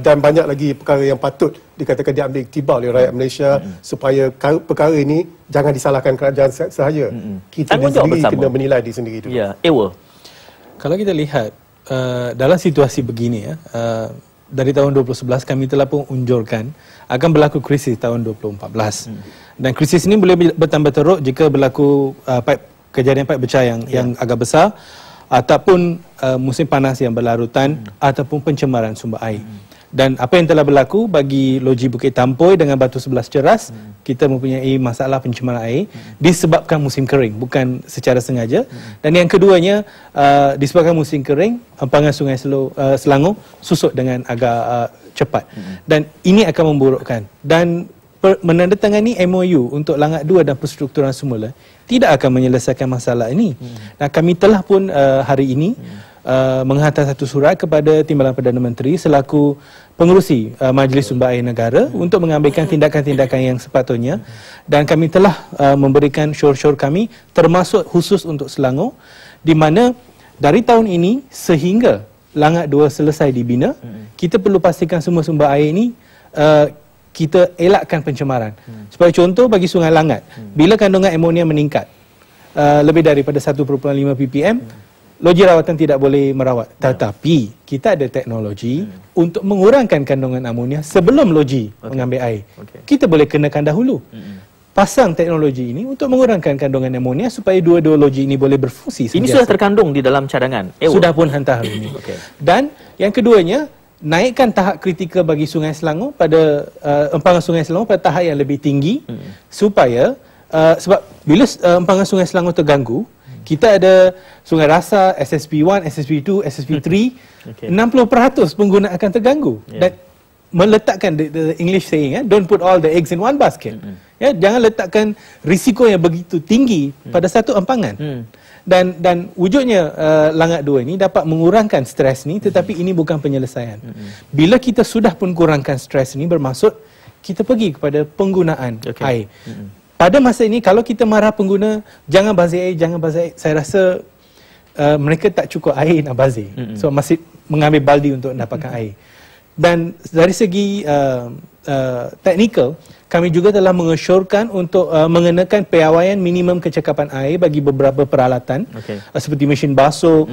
Dan banyak lagi perkara yang patut dikatakan diambil iktibar oleh rakyat Malaysia supaya perkara ini jangan disalahkan kerajaan sahaja. Kita sendiri kena menilai diri sendiri itu. Ya, Ewa. Kalau kita lihat dalam situasi begini, dari tahun 2011 kami telah pun unjurkan akan berlaku krisis tahun 2014. Dan krisis ini boleh bertambah teruk jika berlaku kejadian paip pecah yang agak besar, ataupun musim panas yang berlarutan, ataupun pencemaran sumber air. Dan apa yang telah berlaku bagi Loji Bukit Tampoi dengan Batu 11 Ceras, kita mempunyai masalah pencemaran air disebabkan musim kering, bukan secara sengaja. Dan yang keduanya, disebabkan musim kering, empangan Sungai Selangor susut dengan agak cepat. Dan ini akan memburukkan. Dan menandatangani MOU untuk Langad 2 dan perstrukturan semula tidak akan menyelesaikan masalah ini. Dan kami telah pun hari ini menghantar satu surat kepada Timbalan Perdana Menteri selaku pengerusi Majlis Sumber Air Negara untuk mengambilkan tindakan-tindakan yang sepatutnya, dan kami telah memberikan syur-syur kami termasuk khusus untuk Selangor, di mana dari tahun ini sehingga Langad 2 selesai dibina, kita perlu pastikan semua sumber air ini kita elakkan pencemaran. Sebagai contoh bagi Sungai Langad, bila kandungan amonia meningkat lebih daripada 1.5 ppm, loji rawatan tidak boleh merawat. Tetapi kita ada teknologi untuk mengurangkan kandungan amonia sebelum loji mengambil air. Kita boleh kenakan dahulu. Pasang teknologi ini untuk mengurangkan kandungan amonia supaya dua-dua loji ini boleh berfungsi sentiasa. Ini sudah terkandung di dalam cadangan? Sudah pun hantar hari ini. Dan yang keduanya, naikkan tahap kritikal bagi Sungai Selangor pada empangan Sungai Selangor pada tahap yang lebih tinggi, supaya sebab bila empangan Sungai Selangor terganggu, kita ada Sungai Rasa, SSP1, SSP2, SSP3, 60% pengguna akan terganggu. Dan meletakkan the English saying, don't put all the eggs in one basket. Jangan letakkan risiko yang begitu tinggi pada satu empangan. Dan wujudnya Langad 2 ini dapat mengurangkan stres ni, tetapi ini bukan penyelesaian. Bila kita sudah pun kurangkan stres ni, bermaksud kita pergi kepada penggunaan air. Pada masa ini, kalau kita marah pengguna, jangan bazir air, jangan bazir air, saya rasa mereka tak cukup air nak bazir. So masih mengambil baldi untuk mendapatkan air. Dan dari segi teknikal, kami juga telah mengesyorkan untuk mengenakan piawaian minimum kecekapan air bagi beberapa peralatan, seperti mesin basuh,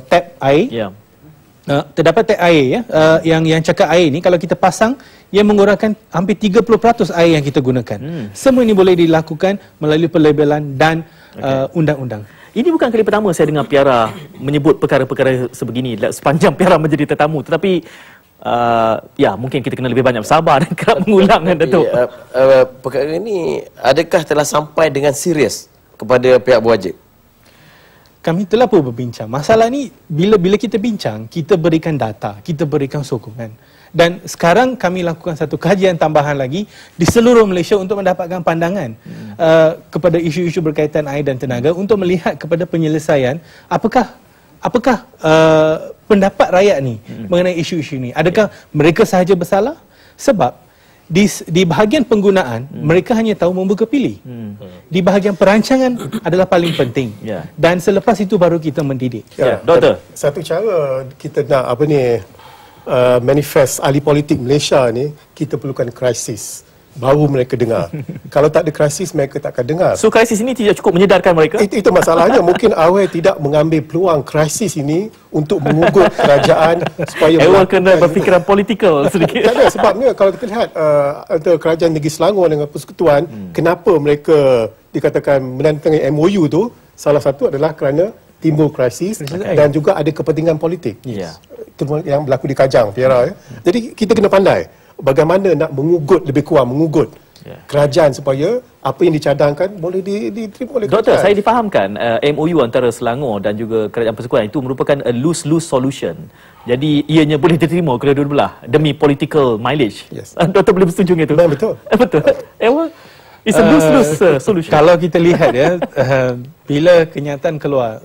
tap air. Terdapat tap air yang cakap air ni, kalau kita pasang, ia mengurangkan hampir 30% air yang kita gunakan. Semua ini boleh dilakukan melalui pelabelan dan undang-undang. Ini bukan kali pertama saya dengar Piara menyebut perkara-perkara sebegini sepanjang Piara menjadi tetamu. Tetapi ya, mungkin kita kena lebih banyak bersabar dan kerap mengulang, kan, Datuk? Perkara ini adakah telah sampai dengan serius kepada pihak berwajib? Kami telah pun berbincang. Masalah ni bila kita bincang, kita berikan data, kita berikan sokongan. Dan sekarang kami lakukan satu kajian tambahan lagi di seluruh Malaysia untuk mendapatkan pandangan kepada isu-isu berkaitan air dan tenaga, untuk melihat kepada penyelesaian apakah pendapat rakyat ni mengenai isu-isu ni. Adakah mereka sahaja bersalah? Sebab di bahagian penggunaan mereka hanya tahu membuka pilih. Di bahagian perancangan adalah paling penting. Dan selepas itu baru kita mendidik. Doktor, satu cara kita nak manifest ahli politik Malaysia ni, kita perlukan krisis, baru mereka dengar. Kalau tak ada krisis, mereka tak akan dengar. So krisis ini tidak cukup menyedarkan mereka? Itu masalahnya. Mungkin awal tidak mengambil peluang krisis ini untuk mengugut kerajaan supaya awal kena berfikiran politikal sedikit. Tak ada, sebabnya kalau kita lihat antara kerajaan negeri Selangor dengan Persekutuan, kenapa mereka dikatakan menandatangani MOU tu, salah satu adalah kerana timbul krisis dan juga ada kepentingan politik. yang berlaku di Kajang, Perak. Jadi kita kena pandai bagaimana nak mengugut kerajaan supaya apa yang dicadangkan boleh diterima oleh kerajaan. Doktor, saya difahamkan MOU antara Selangor dan juga Kerajaan Persekutuan itu merupakan a lose-lose solution. Jadi ianya boleh diterima kedua-dua belah demi political mileage. Yes. Doktor boleh bersetuju dengan itu? Betul. Betul. It's a lose-lose solution. Kalau kita lihat bila kenyataan keluar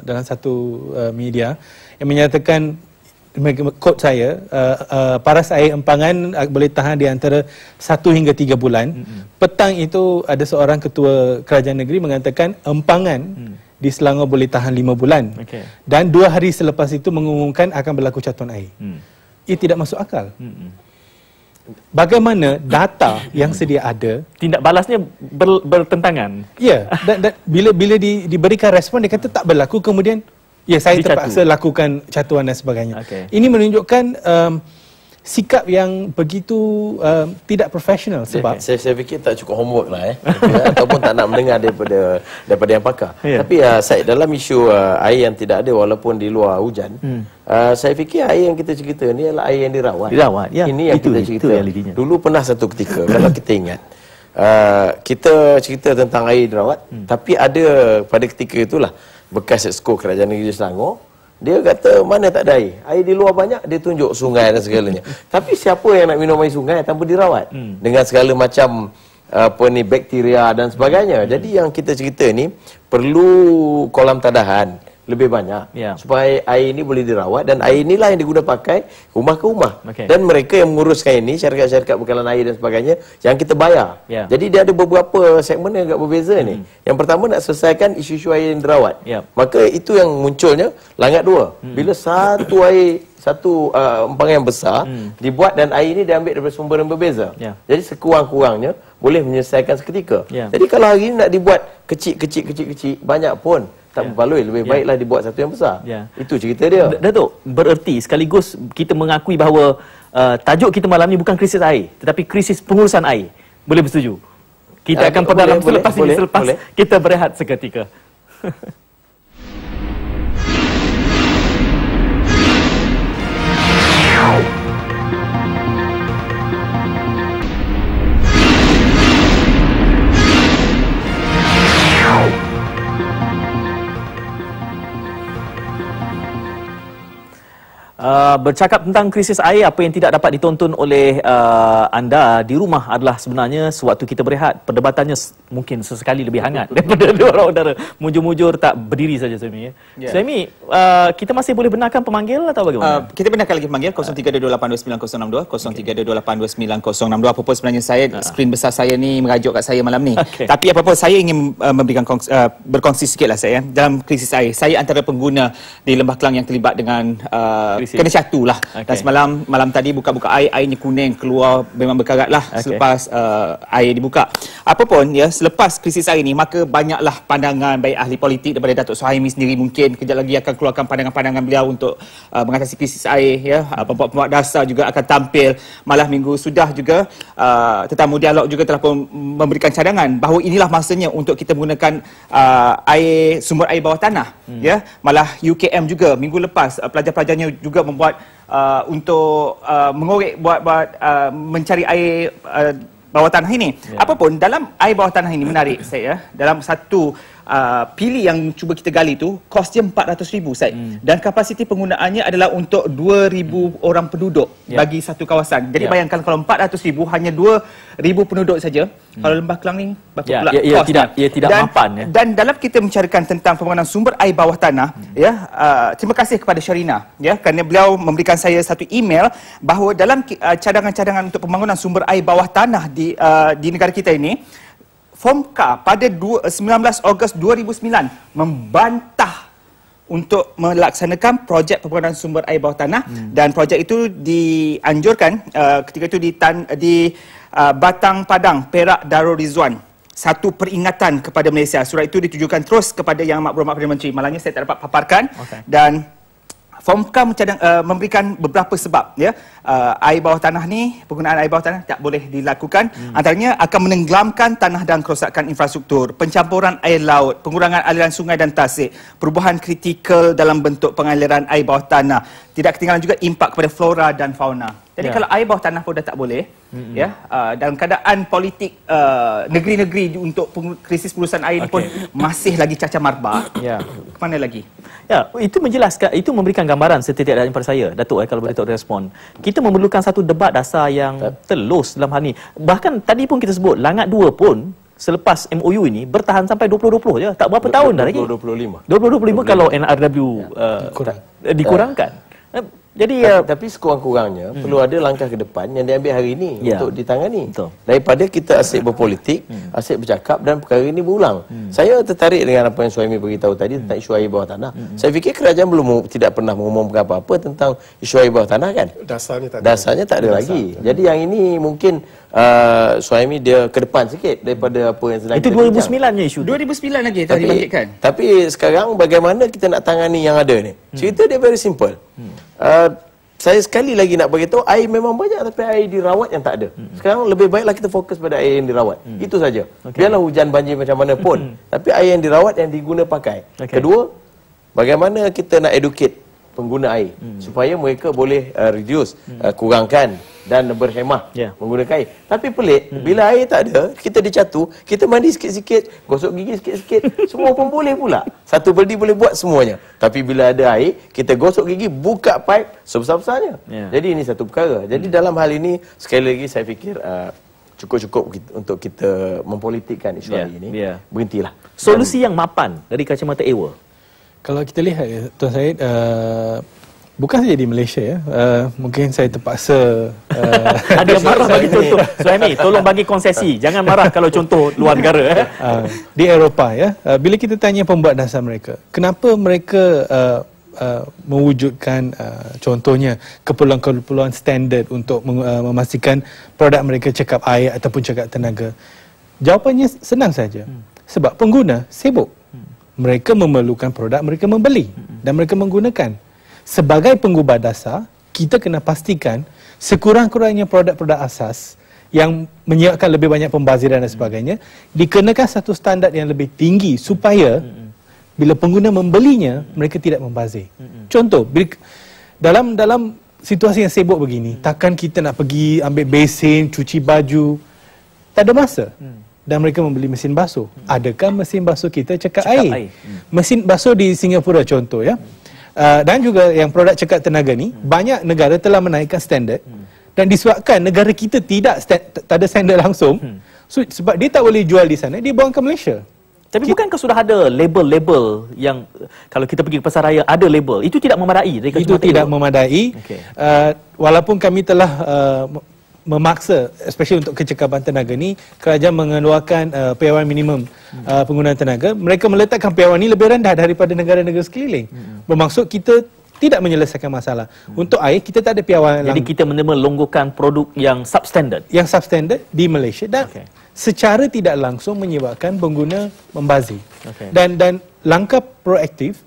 dalam satu media yang menyatakan, quote saya, paras air empangan boleh tahan di antara 1 hingga 3 bulan. Petang itu ada seorang ketua kerajaan negeri mengatakan empangan di Selangor boleh tahan 5 bulan. Dan 2 hari selepas itu mengumumkan akan berlaku catuan air. Ia tidak masuk akal. Bagaimana data yang sedia ada, tindak balasnya bertentangan. Ya, dan bila diberikan respon dia kata tak berlaku, kemudian saya terpaksa lakukan catuan dan sebagainya. Ini menunjukkan sikap yang begitu tidak profesional sebab saya fikir tak cukup homework lah ataupun tak nak mendengar daripada yang pakar. Tapi saya dalam isu air yang tidak ada walaupun di luar hujan, saya fikir air yang kita cerita ni adalah air yang dirawat. Ini yang kita cerita. Dulu pernah satu ketika kalau kita ingat, kita cerita tentang air dirawat, tapi ada pada ketika itulah bekas exco Kerajaan Negeri Selangor, dia kata mana tak ada air. Air di luar banyak, dia tunjuk sungai dan segalanya. Tapi siapa yang nak minum air sungai tanpa dirawat? Dengan segala macam bakteria dan sebagainya. Jadi yang kita cerita ni perlu kolam tadahan lebih banyak supaya air ini boleh dirawat, dan air inilah yang diguna pakai rumah ke rumah. Dan mereka yang menguruskan ini, syarikat-syarikat bekalan air dan sebagainya, yang kita bayar. Jadi dia ada beberapa segmen yang agak berbeza ni. Yang pertama nak selesaikan isu-isu air yang dirawat. Maka itu yang munculnya langit dua. Bila satu empangan yang besar dibuat dan air ini diambil daripada sumber yang berbeza. Jadi sekurang-kurangnya boleh menyelesaikan seketika. Jadi kalau hari ini nak dibuat kecil banyak pun tak berbaloi, lebih baiklah dibuat satu yang besar. Itu cerita dia. Datuk, bererti sekaligus kita mengakui bahawa tajuk kita malam ni bukan krisis air, tetapi krisis pengurusan air. Boleh bersetuju? Kita akan perdalam selepas kita berehat seketika. Bercakap tentang krisis air, apa yang tidak dapat ditonton oleh anda di rumah adalah sebenarnya sewaktu kita berehat, perdebatannya mungkin sesekali lebih hangat daripada dua orang udara. Mujur-mujur tak berdiri saja Suhaimi. Suhaimi, kita masih boleh benarkan pemanggil atau bagaimana? Kita benarkan lagi pemanggil 0322829062, 0322829062. Apapun sebenarnya saya, skrin besar saya ni merajuk kat saya malam ni. Tapi apapun saya ingin memberikan berkongsi sikitlah saya dalam krisis air. Saya antara pengguna di Lembah Kelang yang terlibat dengan kena catu lah. Dan malam tadi buka-buka airnya kuning, keluar memang berkarat lah selepas air dibuka. Apapun selepas krisis air ni, maka banyaklah pandangan baik ahli politik daripada Datuk Suhaimi sendiri, mungkin kejap lagi akan keluarkan pandangan-pandangan beliau untuk mengatasi krisis air. Pembuat dasar juga akan tampil. Malah minggu sudah juga tetamu dialog juga telah pun memberikan cadangan bahawa inilah masanya untuk kita menggunakan sumber air bawah tanah. Malah UKM juga minggu lepas pelajar-pelajarnya juga membuat untuk mengorek buat mencari air bawah tanah ini. Apapun dalam air bawah tanah ini menarik saya, dalam satu pilih yang cuba kita gali tu kos dia 400,000 Syed. Dan kapasiti penggunaannya adalah untuk 2,000 orang penduduk bagi satu kawasan. Jadi bayangkan kalau 400,000 hanya 2,000 penduduk saja. Kalau Lembah Kelang ni berapa pula kos? Ia tidak mapan. Dan dalam kita mencarikan tentang pembangunan sumber air bawah tanah, terima kasih kepada Sharina kerana beliau memberikan saya satu email bahawa dalam cadangan-cadangan untuk pembangunan sumber air bawah tanah di negara kita ini, FOMCA pada 19 Ogos 2009 membantah untuk melaksanakan projek pembangunan sumber air bawah tanah, dan projek itu dianjurkan ketika itu di Batang Padang, Perak, Darul Rizwan. Satu peringatan kepada Malaysia. Surat itu ditujukan terus kepada Yang Maklumat Perdana Menteri. Malangnya saya tak dapat paparkan dan Formka memberikan beberapa sebab, ya. Air bawah tanah ni, penggunaan air bawah tanah tak boleh dilakukan. Antaranya akan menenggelamkan tanah dan kerosakan infrastruktur, pencampuran air laut, pengurangan aliran sungai dan tasik, perubahan kritikal dalam bentuk pengaliran air bawah tanah. Tidak ketinggalan juga impak kepada flora dan fauna. Jadi kalau air bawah tanah pun dah tak boleh, ya, dalam keadaan politik negeri-negeri untuk krisis pengurusan air ini pun masih lagi cacah marbak. Kemana lagi? Ya, itu menjelaskan, itu memberikan gambaran setidak-tidaknya pada saya, Datuk, kalau boleh Datuk respon. Kita memerlukan satu debat dasar yang telus dalam hal ini. Bahkan tadi pun kita sebut, Langat 2 pun selepas MOU ini bertahan sampai 2020 je. Tak berapa tahun dah lagi. 2025 kalau NRW dikurangkan. Jadi tapi sekurang-kurangnya perlu ada langkah ke depan yang diambil hari ini untuk ditangani. Daripada kita asyik berpolitik, asyik bercakap dan perkara ini berulang. Saya tertarik dengan apa yang Suhaimi beritahu tadi tentang isu air bawah tanah. Saya fikir kerajaan tidak pernah mengumumkan apa-apa tentang isu air bawah tanah kan. Dasarnya tak ada lagi. Jadi yang ini mungkin Suhaimi dia ke depan sikit daripada apa yang sedang itu 2009-nya isu. 2009 lagi tadi dibangkitkan. Tapi sekarang bagaimana kita nak tangani yang ada ni? Cerita dia very simple. Saya sekali lagi nak beritahu, air memang banyak tapi air dirawat yang tak ada. Sekarang lebih baiklah kita fokus pada air yang dirawat. Itu saja. Biarlah hujan banjir macam mana pun, tapi air yang dirawat yang diguna pakai. Kedua, bagaimana kita nak educate pengguna air supaya mereka boleh reduce, kurangkan dan berhemah menggunakan air. Tapi pelik, bila air tak ada, kita dicatu, kita mandi sikit-sikit, gosok gigi sikit-sikit, semua pun boleh pula. Satu beldi boleh buat semuanya. Tapi bila ada air, kita gosok gigi, buka pipe sebesar-besarnya. Jadi ini satu perkara. Jadi dalam hal ini, sekali lagi saya fikir cukup-cukup untuk kita mempolitikkan isu air ini. Berhentilah. Solusi yang mapan dari kacamata EWA. Kalau kita lihat, Tuan Syed, bukan saja di Malaysia, mungkin saya terpaksa ada yang marah bagi contoh. Suhaimi, tolong bagi konsesi. Jangan marah kalau contoh luar negara. Di Eropah, bila kita tanya pembuat dasar mereka, kenapa mereka mewujudkan contohnya keperluan-keperluan standard untuk memastikan produk mereka cekap air ataupun cekap tenaga? Jawapannya senang saja. Sebab pengguna sibuk. Mereka memerlukan produk, mereka membeli dan mereka menggunakan. Sebagai penggubah dasar, kita kena pastikan sekurang-kurangnya produk-produk asas yang menyiapkan lebih banyak pembaziran dan sebagainya dikenakan satu standard yang lebih tinggi supaya bila pengguna membelinya, mereka tidak membazir. Contoh, dalam situasi yang sibuk begini, takkan kita nak pergi ambil besin, cuci baju, tak ada masa. Dan mereka membeli mesin basuh. Adakah mesin basuh kita cekap air? Mesin basuh di Singapura contoh, dan juga yang produk cekap tenaga ni, banyak negara telah menaikkan standard dan disebabkan negara kita tak ada standard langsung, so, sebab dia tak boleh jual di sana, dia buang ke Malaysia. Tapi bukankah sudah ada label-label yang kalau kita pergi ke pasar raya ada label, itu tidak memadai? Itu tidak memadai. Walaupun kami telah memaksa, especially untuk kecekapan tenaga ni, kerajaan mengeluarkan piawaian minimum penggunaan tenaga. Mereka meletakkan piawaian ini lebih rendah daripada negara-negara sekeliling. Bermaksud kita tidak menyelesaikan masalah. Untuk air, kita tak ada piawaian. Jadi kita melonggarkan produk yang substandard. Yang substandard di Malaysia dan secara tidak langsung menyebabkan pengguna membazir. Dan langkah proaktif,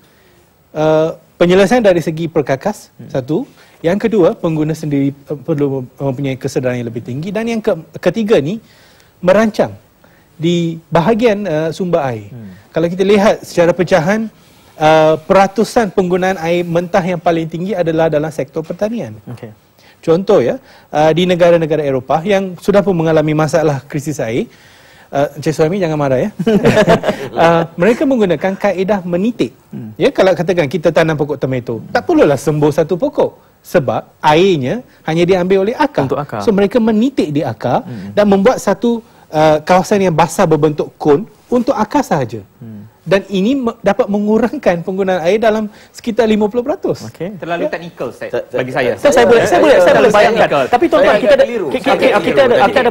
penyelesaian dari segi perkakas, satu. Yang kedua, pengguna sendiri perlu mempunyai kesedaran yang lebih tinggi. Dan yang ketiga ni, merancang di bahagian sumber air. Kalau kita lihat secara pecahan, peratusan penggunaan air mentah yang paling tinggi adalah dalam sektor pertanian. Contoh di negara-negara Eropah yang sudah pun mengalami masalah krisis air, Encik Suhaimi jangan marah mereka menggunakan kaedah menitik. Kalau katakan kita tanam pokok tomato, tak perlulah sembuh satu pokok. Sebab airnya hanya diambil oleh akar. So mereka menitik di akar dan membuat satu kawasan yang basah berbentuk kon untuk akar sahaja. Dan ini dapat mengurangkan penggunaan air dalam sekitar 50%. Terlalu teknikal bagi saya. Saya boleh bayangkan. Tapi tuan-tuan,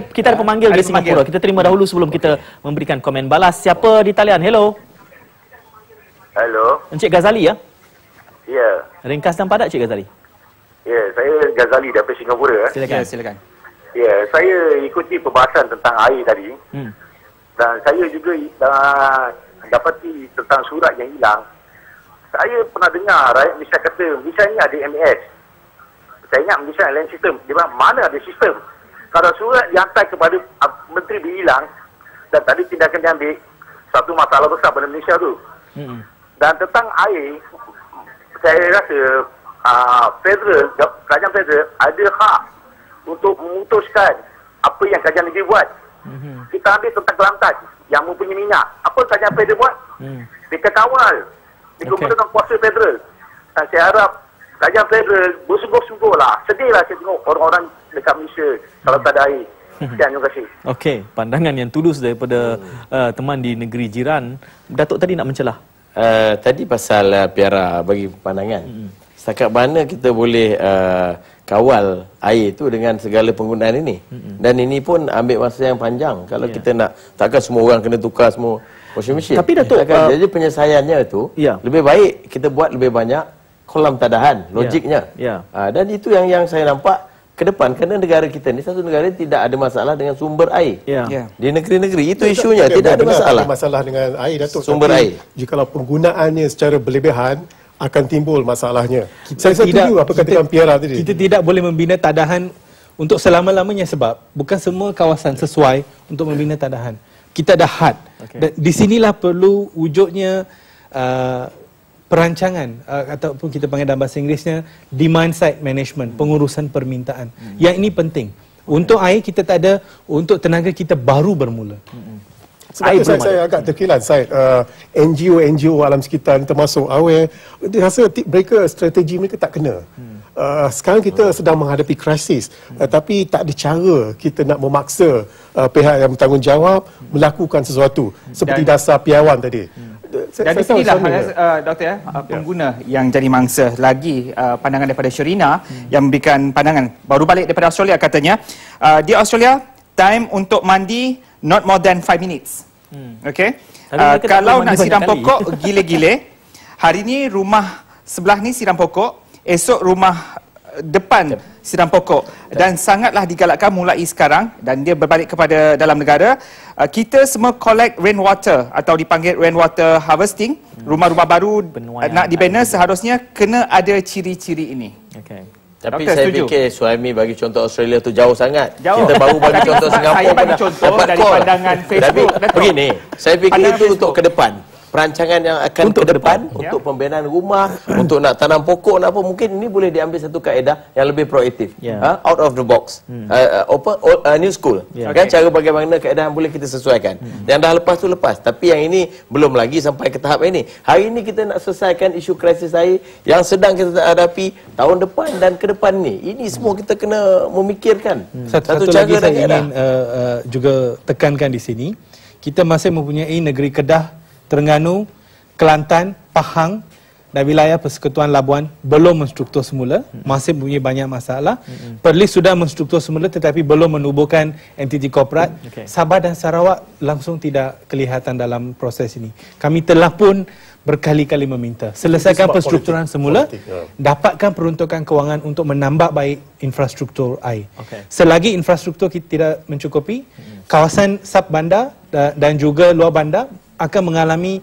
kita ada pemanggil di Singapura. Kita terima dahulu sebelum kita memberikan komen balas. Siapa di talian? Hello. Hello. Encik Ghazali ya? Ya. Ringkas dan padat Encik Ghazali. Ya, saya Ghazali daripada Singapura. Silakan. Ya, saya ikuti perbahasan tentang air tadi. Dan saya juga dapati tentang surat yang hilang. saya pernah dengar rakyat Malaysia kata misalnya ada MAS. Saya ingat misalnya land system. Dia bilang mana ada sistem. Kalau surat dihantar kepada menteri berhilang dan tadi tindakan diambil, satu masalah besar pada Malaysia tu. Dan tentang air, saya rasa kerajaan federal ada hak untuk memutuskan apa yang kerajaan negeri buat. Kita ambil tentang Kelantan yang mempunyai minyak. Apa kerajaan federal buat? Mereka kawal. Dia gunakan kuasa federal. Dan saya harap kerajaan federal bersungguh-sungguh lah. Sedih lah saya tengok orang-orang dekat Malaysia kalau tak ada air. Terima kasih. Okey, pandangan yang tulus daripada teman di negeri jiran. Datuk tadi nak mencelah. Tadi pasal Piara bagi pandangan. Setakat mana kita boleh kawal air tu dengan segala penggunaan ini. Dan ini pun ambil masa yang panjang. Kalau kita nak, takkan semua orang kena tukar semua washing machine. Tapi Datuk, jadi penyelesaiannya tu lebih baik kita buat lebih banyak kolam tadahan, logiknya. Dan itu yang saya nampak ke depan, kerana negara kita ni satu negara yang tidak ada masalah dengan sumber air. Di negeri-negeri itu isunya, tidak ada masalah. Ada masalah dengan air, Datuk. Sumber air. Jikalau penggunaannya secara berlebihan, akan timbul masalahnya. Saya setuju apa katakan Piara tadi. Kita tidak boleh membina tadahan untuk selama-lamanya sebab bukan semua kawasan sesuai untuk membina tadahan. Kita dah had. Dan di sinilah perlu wujudnya perancangan ataupun kita panggil dalam bahasa Inggerisnya demand side management, pengurusan permintaan. Yang ini penting. Untuk air kita tak ada, untuk tenaga kita baru bermula. Sebab saya agak terkilan Syed, NGO alam sekitar termasuk AWARE, dia rasa strategi mereka tak kena. Sekarang kita sedang menghadapi krisis, tapi tak ada cara kita nak memaksa pihak yang bertanggungjawab melakukan sesuatu seperti dasar piawan tadi. Dan di sinilah Doktor, pengguna yang jadi mangsa. Lagi pandangan daripada Sherina yang memberikan pandangan baru balik daripada Australia, katanya di Australia time untuk mandi not more than 5 minutes. Okey. Kalau nak siram pokok gile-gile, hari ni rumah sebelah ni siram pokok, esok rumah depan siram pokok, dan sangatlah digalakkan mulai sekarang, dan dia berbalik kepada dalam negara, kita semua collect rainwater atau dipanggil rainwater harvesting. Rumah-rumah baru nak dibina seharusnya kena ada ciri-ciri ini. Tapi Doktor, saya fikir Suhaimi bagi contoh Australia tu jauh sangat. Kita baru bagi contoh Singapura. Saya bagi contoh dari pandangan Facebook. Begini, saya fikir itu untuk ke depan. Perancangan yang akan untuk ke depan untuk pembinaan rumah, untuk nak tanam pokok nak apa, mungkin ini boleh diambil satu kaedah yang lebih proaktif. Out of the box. New school. Kan cara bagaimana kaedah yang boleh kita sesuaikan. Yang dah lepas tu lepas, tapi yang ini belum lagi sampai ke tahap ini. Hari ini kita nak selesaikan isu krisis air yang sedang kita hadapi tahun depan dan ke depan ni. Ini semua kita kena memikirkan. Satu lagi saya ingin juga tekankan di sini, kita masih mempunyai negeri Kedah, Terengganu, Kelantan, Pahang dan wilayah Persekutuan Labuan belum menstruktur semula, masih mempunyai banyak masalah. Perlis sudah menstruktur semula tetapi belum menubuhkan entiti korporat. Sabah dan Sarawak langsung tidak kelihatan dalam proses ini. Kami telah pun berkali-kali meminta selesaikan perstrukturan semula, dapatkan peruntukan kewangan untuk menambah baik infrastruktur air. Selagi infrastruktur kita tidak mencukupi, kawasan sub bandar dan juga luar bandar akan mengalami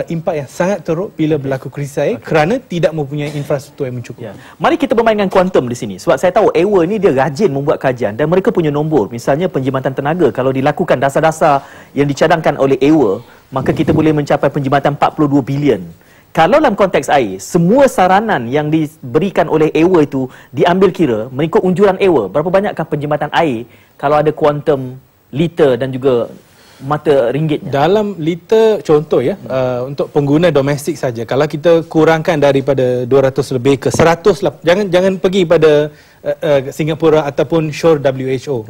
impak yang sangat teruk bila berlaku krisis air kerana tidak mempunyai infrastruktur yang mencukupi. Mari kita bermain dengan kuantum di sini. Sebab saya tahu AWARE ni dia rajin membuat kajian dan mereka punya nombor. Misalnya penjimatan tenaga, kalau dilakukan dasar-dasar yang dicadangkan oleh AWARE, maka kita boleh mencapai penjimatan 42 bilion. Kalau dalam konteks air, semua saranan yang diberikan oleh AWARE itu diambil kira mengikut unjuran AWARE. Berapa banyakkah penjimatan air kalau ada kuantum liter dan juga mata ringgitnya? Dalam liter contoh untuk pengguna domestik saja, kalau kita kurangkan daripada 200 lebih ke 100, jangan pergi pada Singapura ataupun SURE WHO,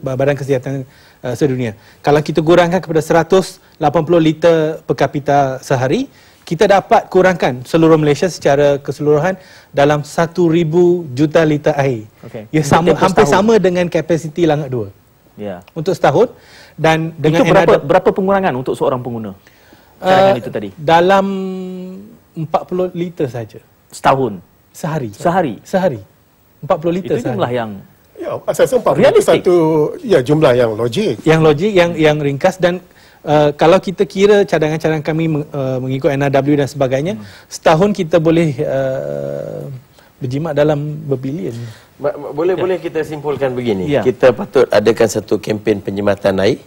Badan Kesihatan Sedunia. Kalau kita kurangkan kepada 180 liter per kapita sehari, kita dapat kurangkan seluruh Malaysia secara keseluruhan dalam 1,000 juta liter air. Ia hampir sama dengan kapasiti Langit 2 untuk setahun. Dan dengan itu berapa pengurangan untuk seorang pengguna? Cadangan itu tadi. Dalam 40 liter saja. Setahun? Sehari. 40 liter itu jumlah yang saya rasa 40 liter satu jumlah yang logik. Yang ringkas dan kalau kita kira cadangan-cadangan kami mengikut NRW dan sebagainya, setahun kita boleh berjimat dalam berbilion. Boleh kita simpulkan begini. Kita patut adakan satu kempen penjimatan air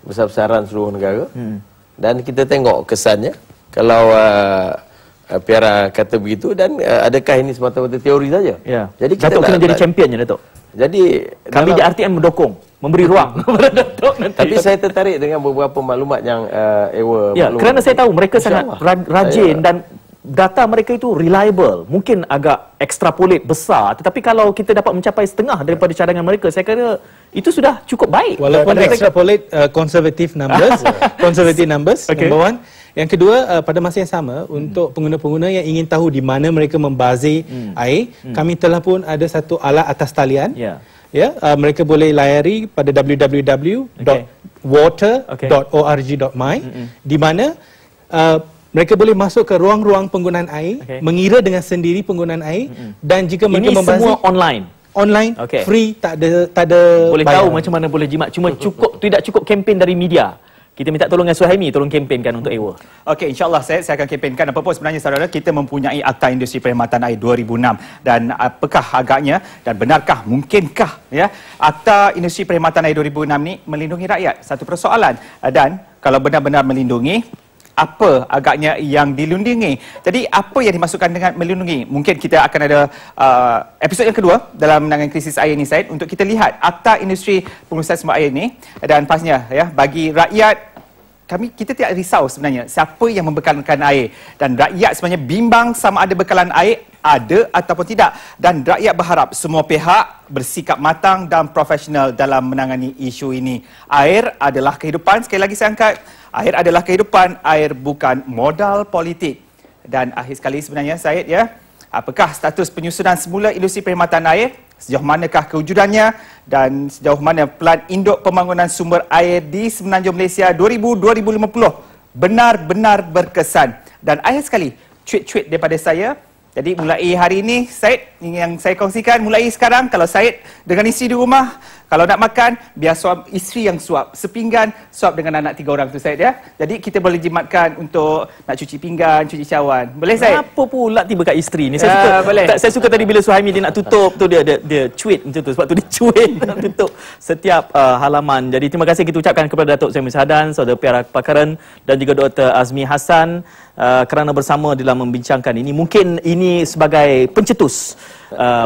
besar-besaran seluruh negara. Dan kita tengok kesannya. Kalau Piara kata begitu, dan adakah ini semata-mata teori saja? Jadi kita Datuk kena jadi championnya, Datuk. Jadi kami di RTM mendukung, memberi ruang kepada Datuk nanti. Tapi saya tertarik dengan beberapa maklumat yang kerana saya tahu mereka sangat rajin dan data mereka itu reliable. Mungkin agak extrapolate besar, tetapi kalau kita dapat mencapai setengah daripada cadangan mereka, saya kira itu sudah cukup baik. Walaupun extrapolate conservative numbers, conservative numbers, number one. Yang kedua, pada masa yang sama, untuk pengguna-pengguna yang ingin tahu di mana mereka membazir air, kami telah pun ada satu alat atas talian. Mereka boleh layari pada www.water.org.my di mana mereka boleh masuk ke ruang-ruang penggunaan air, mengira dengan sendiri penggunaan air, dan jika mereka membazir, semua online, free, tak ada boleh bayar. Tahu macam mana boleh jimat. Cuma tidak cukup kempen dari media. Kita minta tolong dengan Suhaimi, tolong kempenkan untuk AWA. Okey, insyaAllah saya akan kempenkan. Apapun sebenarnya saudara, kita mempunyai Akta Industri Perkhidmatan Air 2006. Dan apakah agaknya dan benarkah, mungkinkah Akta Industri Perkhidmatan Air 2006 ni melindungi rakyat? Satu persoalan. Dan kalau benar-benar melindungi, apa agaknya yang dilindungi? Jadi apa yang dimasukkan dengan melindungi? Mungkin kita akan ada episod yang kedua dalam menangani krisis air ini, Syed, untuk kita lihat Akta Industri Pengurusan Sumber Air ini. Dan pastinya bagi rakyat, kita tidak risau sebenarnya siapa yang membekalkan air, dan rakyat sebenarnya bimbang sama ada bekalan air ada ataupun tidak, dan rakyat berharap semua pihak bersikap matang dan profesional dalam menangani isu ini. Air adalah kehidupan, sekali lagi saya angkat, air adalah kehidupan, air bukan modal politik. Dan akhir sekali sebenarnya, Syed, apakah status penyusunan semula industri perkhidmatan air? Sejauh manakah kewujudannya dan sejauh mana pelan induk pembangunan sumber air di Semenanjung Malaysia 2050 benar-benar berkesan? Dan akhir sekali, tweet-tweet daripada saya. Jadi mulai hari ini, Syed, yang saya kongsikan, mulai sekarang, kalau Syed dengan isteri di rumah, kalau nak makan, biar isteri yang suap. Sepinggan, suap dengan anak 3 orang tu, Syed, Jadi kita boleh jimatkan untuk nak cuci pinggan, cuci cawan. Boleh, Syed? Apa pula tiba kat isteri ni? Saya suka tadi bila Suhaimi dia nak tutup tu, dia tweet macam tu. Sebab tu dia tweet nak tutup setiap halaman. Jadi terima kasih kita ucapkan kepada Datuk Syahmi Sahadan, Saudara Piara Kepakaran, dan juga Dr. Azmi Hassan kerana bersama dalam membincangkan ini. Mungkin ini sebagai pencetus.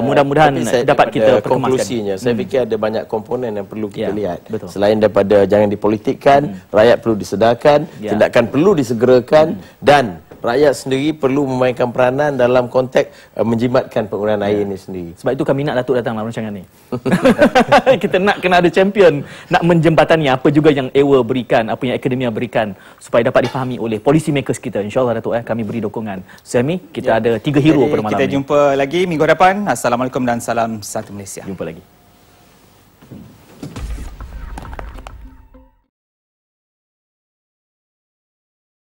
Mudah-mudahan dapat kita perkemaskan. Konklusinya, saya fikir ada banyak komponen yang perlu kita lihat. Betul. Selain daripada jangan dipolitikkan, rakyat perlu disedarkan, tindakan perlu disegerakan, dan rakyat sendiri perlu memainkan peranan dalam konteks menjimatkan penggunaan air ini sendiri. Sebab itu kami nak Datuk datang dalam rancangan ni. Kita nak kena ada champion, nak menjembatani apa juga yang AWA berikan, apa yang akademia berikan, supaya dapat difahami oleh policy makers kita. InsyaAllah, Datuk, kami beri dukungan. Suhaimi, kita ada 3 hero pada malam kita ni. Jumpa lagi minggu depan. Assalamualaikum dan salam satu Malaysia. Jumpa lagi.